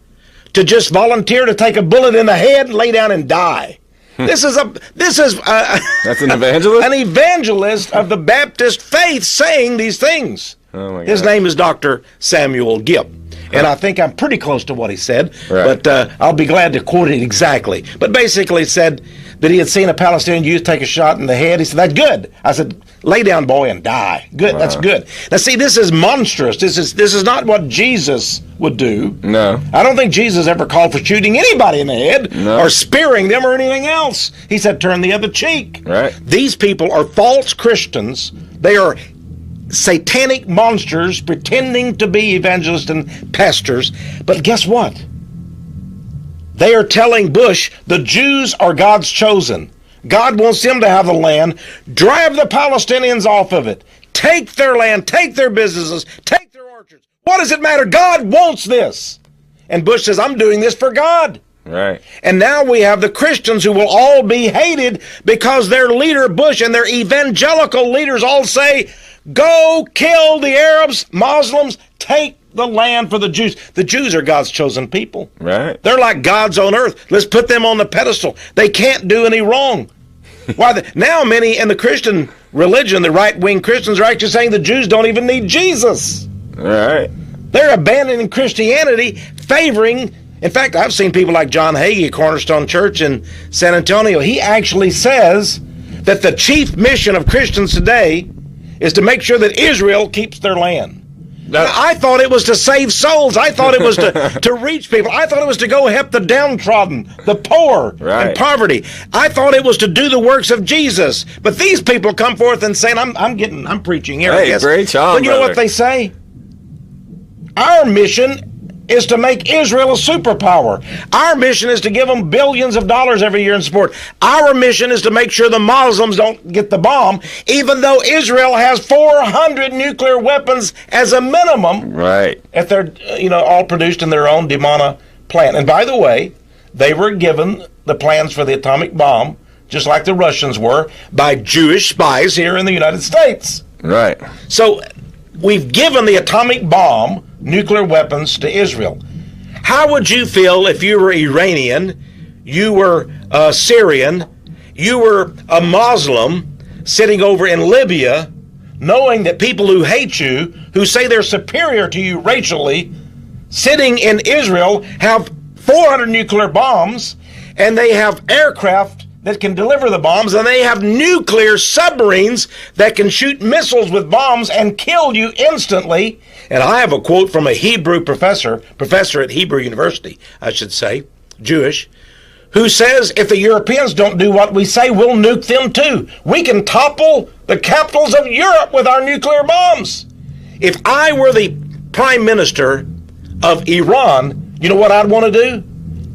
to just volunteer to take a bullet in the head and lay down and die. This is that's an evangelist? An evangelist of the Baptist faith saying these things. Oh my God. His name is Dr. Samuel Gipp. And I think I'm pretty close to what he said, but I'll be glad to quote it exactly. But basically it said that he had seen a Palestinian youth take a shot in the head. He said, that's good. I said, lay down, boy, and die. Good, that's good. Now, see, this is monstrous. This is not what Jesus would do. No. I don't think Jesus ever called for shooting anybody in the head or spearing them or anything else. He said, turn the other cheek. Right. These people are false Christians. They are satanic monsters pretending to be evangelists and pastors. But guess what? They are telling Bush the Jews are God's chosen. God wants them to have the land. Drive the Palestinians off of it. Take their land, take their businesses, take their orchards. What does it matter? God wants this. And Bush says, I'm doing this for God. Right. And now we have the Christians who will all be hated because their leader, Bush, and their evangelical leaders all say, go kill the Arabs, Muslims, take the land for the Jews. The Jews are God's chosen people. Right. They're like gods on earth. Let's put them on the pedestal. They can't do any wrong. Now many in the Christian religion, the right-wing Christians, are actually saying the Jews don't even need Jesus. Right. They're abandoning Christianity, favoring. In fact, I've seen people like John Hagee, Cornerstone Church in San Antonio. He actually says that the chief mission of Christians today is to make sure that Israel keeps their land. I thought it was to save souls. I thought it was to reach people. I thought it was to go help the downtrodden, the poor, and poverty. I thought it was to do the works of Jesus. But these people come forth and saying, I'm preaching here. Hey, great job, but you know what they say? Our mission is to make Israel a superpower. Our mission is to give them billions of dollars every year in support. Our mission is to make sure the Muslims don't get the bomb, even though Israel has 400 nuclear weapons as a minimum. Right. If they're, all produced in their own Dimona plant. And by the way, they were given the plans for the atomic bomb, just like the Russians were, by Jewish spies here in the United States. Right. So we've given the atomic bomb, nuclear weapons, to Israel. How would you feel if you were Iranian, you were Syrian, you were a Muslim sitting over in Libya, knowing that people who hate you, who say they're superior to you racially, sitting in Israel, have 400 nuclear bombs, and they have aircraft that can deliver the bombs, and they have nuclear submarines that can shoot missiles with bombs and kill you instantly. And I have a quote from a Hebrew professor at Hebrew University, I should say, Jewish, who says, if the Europeans don't do what we say, we'll nuke them too. We can topple the capitals of Europe with our nuclear bombs. If I were the prime minister of Iran, you know what I'd want to do?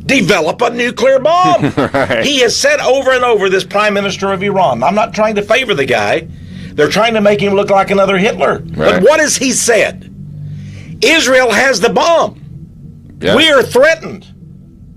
Develop a nuclear bomb. Right. He has said over and over, this prime minister of Iran, I'm not trying to favor the guy. They're trying to make him look like another Hitler. Right. But what has he said? Israel has the bomb. Yeah. We are threatened.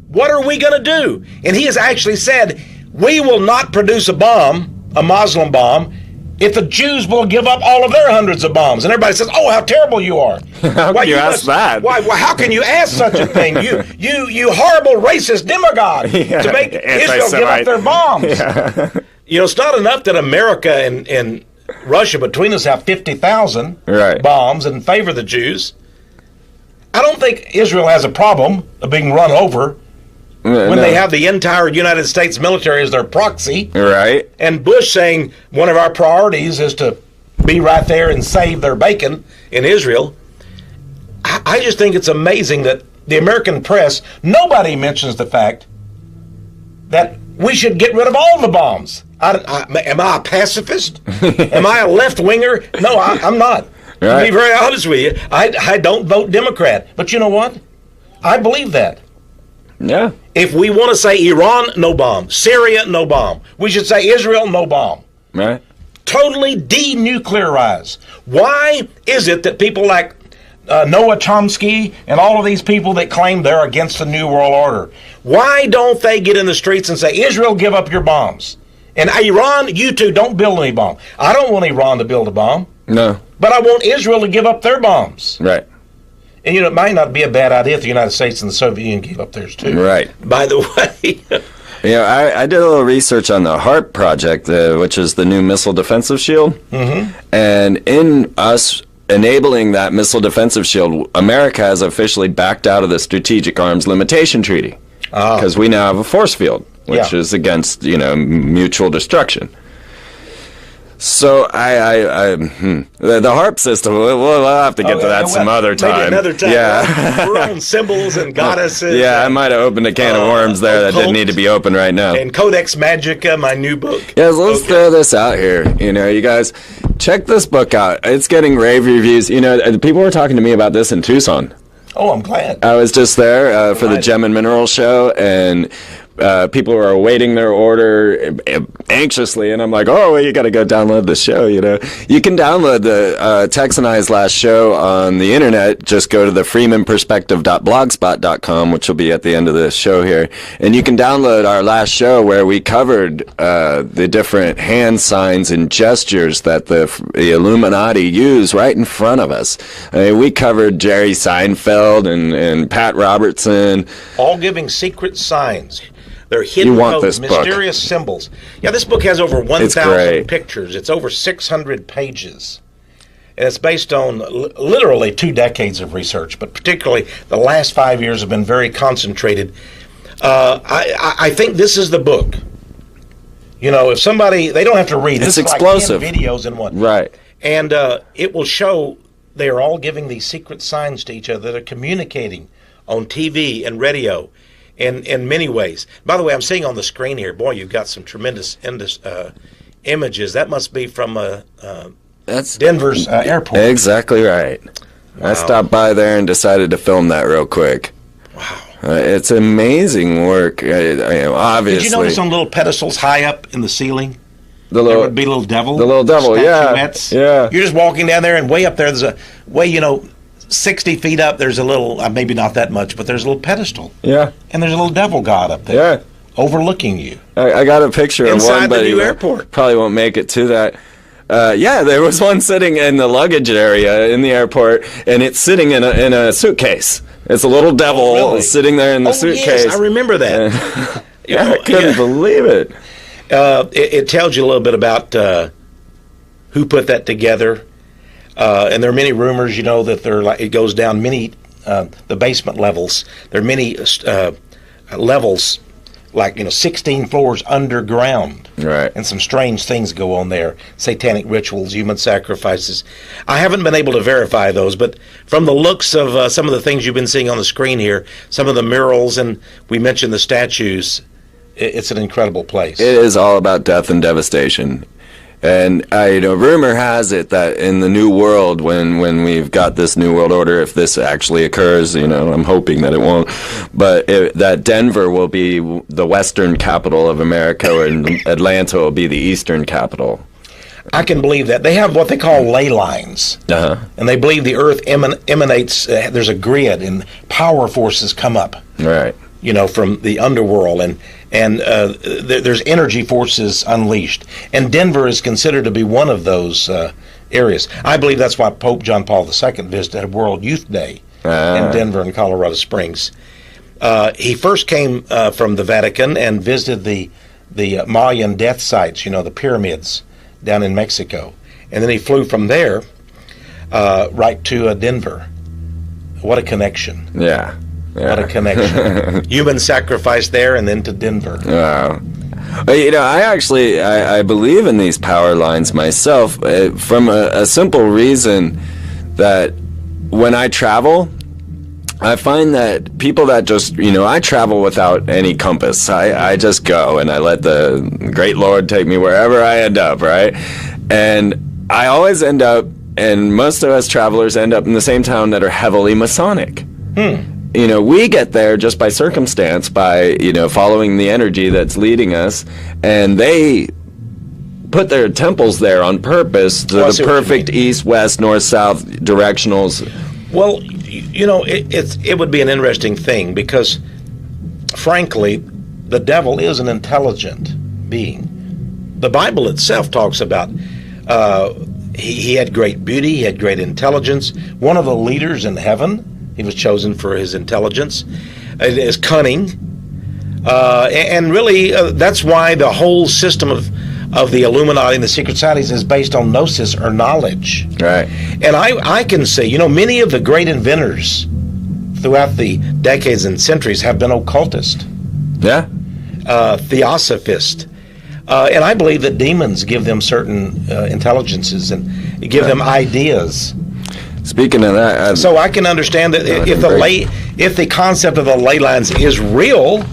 What are we going to do? And he has actually said, we will not produce a bomb, a Muslim bomb, if the Jews will give up all of their hundreds of bombs. And everybody says, oh, how terrible you are. How can you ask that? Why, how can you ask such a thing? You horrible racist demagogue to make Israel give up their bombs. Yeah. You know, it's not enough that America and Russia between us have 50,000 bombs in favor of the Jews. I don't think Israel has a problem of being run over when they have the entire United States military as their proxy. Right. And Bush saying one of our priorities is to be right there and save their bacon in Israel. I just think it's amazing that the American press, nobody mentions the fact that we should get rid of all the bombs. Am I a pacifist? Am I a left-winger? No, I'm not. Right. To be very honest with you, I don't vote Democrat. But you know what? I believe that. Yeah. If we want to say Iran, no bomb. Syria, no bomb. We should say Israel, no bomb. Right. Totally denuclearize. Why is it that people like Noah Chomsky and all of these people that claim they're against the New World Order, why don't they get in the streets and say, Israel, give up your bombs? And Iran, you two, don't build any bomb. I don't want Iran to build a bomb. No. But I want Israel to give up their bombs. Right. And, you know, it might not be a bad idea if the United States and the Soviet Union gave up theirs, too. Right. By the way. Yeah, I did a little research on the HARP project, which is the new missile defensive shield. Mm-hmm. And in us enabling that missile defensive shield, America has officially backed out of the Strategic Arms Limitation Treaty. Because we now have a force field, which is against, mutual destruction. So the HARP system, we'll have to get to that some other time. Maybe another time. Yeah. We're on symbols and goddesses. Yeah, I might have opened a can of worms there that didn't need to be open right now. And Codex Magica, my new book. Yeah, so let's throw this out here. You guys, check this book out. It's getting rave reviews. People were talking to me about this in Tucson. Oh, I'm glad. I was just there for the Gem and Mineral Show, and people were awaiting their order anxiously, and I'm like, oh, well, you got to go download the show, You can download the Texe and I's last show on the internet. Just go to the freemanperspective.blogspot.com, which will be at the end of the show here, and you can download our last show where we covered the different hand signs and gestures that the Illuminati use right in front of us. I mean, we covered Jerry Seinfeld and Pat Robertson. All giving secret signs. They're hidden codes, mysterious symbols. Yeah, this book has over 1,000 pictures. It's over 600 pages. And it's based on literally 2 decades of research, but particularly the last 5 years have been very concentrated. I think this is the book. If somebody, they don't have to read. It's explosive. Like 10 videos in one. Right. And it will show they are all giving these secret signs to each other. They're communicating on TV and radio. In many ways. By the way, I'm seeing on the screen here, boy, you've got some tremendous images. That must be from that's Denver's airport. Exactly right. Wow. I stopped by there and decided to film that real quick. Wow. It's amazing work. Obviously. Did you notice on little pedestals high up in the ceiling? There would be a little devil. The little devil, yeah. You're just walking down there, and way up there, there's a 60 feet up, there's a little, maybe not that much, but there's a little pedestal. Yeah. And there's a little devil god up there. Yeah. Overlooking you. I got a picture of one, but the new airport. Probably won't make it to that. There was one sitting in the luggage area in the airport, and it's sitting in a suitcase. It's a little devil sitting there in the suitcase. Yes, I remember that. I couldn't believe it. It tells you a little bit about who put that together. And there are many rumors, that it goes down the basement levels. There are many levels like 16 floors underground. Right. And some strange things go on there. Satanic rituals, human sacrifices. I haven't been able to verify those, but from the looks of some of the things you've been seeing on the screen here, some of the murals, and we mentioned the statues, it's an incredible place. It is all about death and devastation. And rumor has it that in the new world, when we've got this new world order, if this actually occurs, I'm hoping that it won't, but that Denver will be the western capital of America, and Atlanta will be the eastern capital. I can believe that. They have what they call ley lines, and they believe the Earth emanates. There's a grid, and power forces come up. Right. From the underworld, and there's energy forces unleashed. And Denver is considered to be one of those areas. I believe that's why Pope John Paul II visited World Youth Day in Denver and Colorado Springs. He first came from the Vatican and visited the Mayan death sites, the pyramids down in Mexico. And then he flew from there right to Denver. What a connection. Yeah. What a connection. Human sacrifice there and then to Denver. Wow. I believe in these power lines myself from a simple reason that when I travel, I find that people that just, I travel without any compass. I just go and I let the great Lord take me wherever I end up, right? And I always end up, and most of us travelers end up in the same town that are heavily Masonic. We get there just by circumstance, by, following the energy that's leading us, and they put their temples there on purpose to the perfect east, west, north, south directionals. Well, it would be an interesting thing because, frankly, the devil is an intelligent being. The Bible itself talks about he had great beauty, he had great intelligence. One of the leaders in heaven, he was chosen for his intelligence, his cunning, and really that's why the whole system of the Illuminati and the secret societies is based on gnosis or knowledge. Right. And I can say, many of the great inventors throughout the decades and centuries have been occultists. Yeah. Theosophists. And I believe that demons give them certain intelligences and give them ideas. Speaking of that, so I can understand that if the concept of the ley lines is real,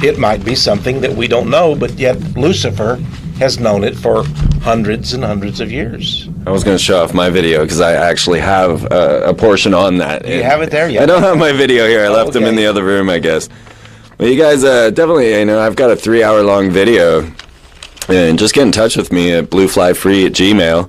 it might be something that we don't know, but yet Lucifer has known it for hundreds and hundreds of years. I was going to show off my video because I actually have a portion on that. You have it there? Yeah. I don't have my video here. I left them in the other room, I guess. Well, you guys definitely, I've got a 3-hour-long video, and just get in touch with me at blueflyfree@gmail.com.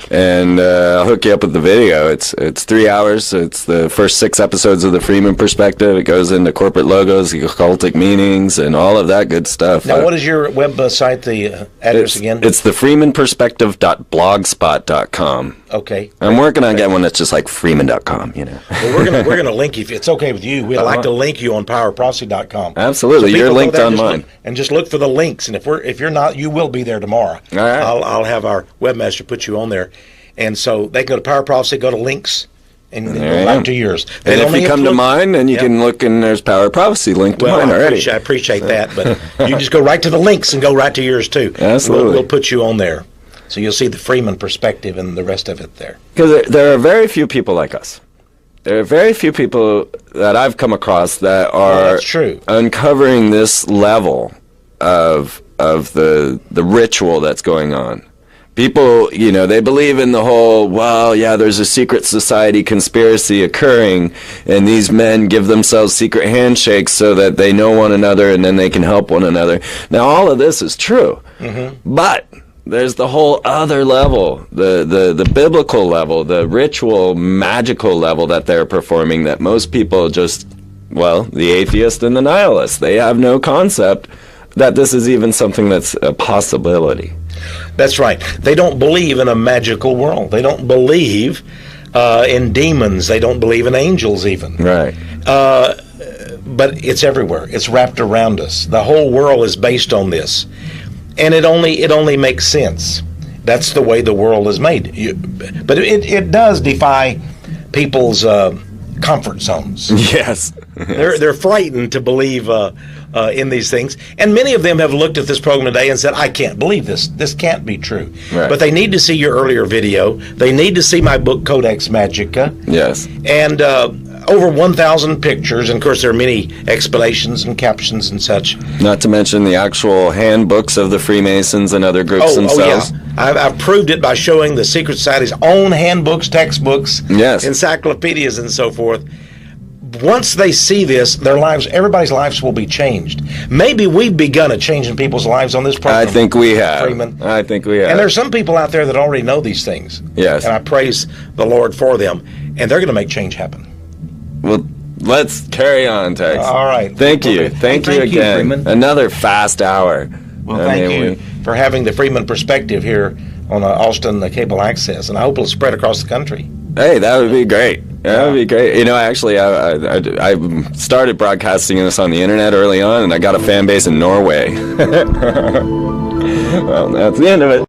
And I'll hook you up with the video. It's 3 hours. It's the first 6 episodes of the Freeman Perspective. It goes into corporate logos, the occultic meanings, and all of that good stuff. Now, what is your web site, the address again? It's the freemanperspective.blogspot.com. Okay. I'm working on getting one that's just like freeman.com, Well, we're gonna link you. If it's okay with you, we'd like to link you on powerprophecy.com. Absolutely. So you're linked on mine. And just look for the links. And if you're not, you will be there tomorrow. All right. I'll have our webmaster put you on there. And so they go to Power Prophecy, go to links, and go right to yours. And if you come to mine, then you can look, and there's Power Prophecy linked to mine already. I appreciate that, but you just go right to the links and go right to yours too. Absolutely. We'll put you on there. So you'll see the Freeman Perspective and the rest of it there. Because there are very few people like us. There are very few people that I've come across that are uncovering this level of the ritual that's going on. People, they believe in the whole, there's a secret society conspiracy occurring, and these men give themselves secret handshakes so that they know one another and then they can help one another. Now, all of this is true, but there's the whole other level, the biblical level, the ritual, magical level that they're performing that most people just, the atheist and the nihilist, they have no concept that this is even something that's a possibility. That's right. They don't believe in a magical world. They don't believe in demons. They don't believe in angels even. Right. But it's everywhere. It's wrapped around us. The whole world is based on this. And it only makes sense. That's the way the world is made. But it does defy people's comfort zones. Yes. They're frightened to believe in these things. And many of them have looked at this program today and said, I can't believe this. This can't be true. Right. But they need to see your earlier video. They need to see my book, Codex Magica. Yes. And over 1,000 pictures. And, of course, there are many explanations and captions and such. Not to mention the actual handbooks of the Freemasons and other groups themselves. Oh, yeah. I've proved it by showing the secret society's own handbooks, textbooks, yes, encyclopedias, and so forth. Once they see this, their lives, everybody's lives will be changed. Maybe we've begun a change in people's lives on this program. I think we have. Freeman. I think we have. And there's some people out there that already know these things. Yes. And I praise the Lord for them. And they're going to make change happen. Well, let's carry on, Texe. All right. Thank you. Thank you again. Freeman. Another fast hour. Well, thank you for having the Freeman perspective here on Austin Cable Access. And I hope it'll spread across the country. Hey, that would be great. That would be great. You know, actually, I started broadcasting this on the internet early on, and I got a fan base in Norway. Well, that's the end of it.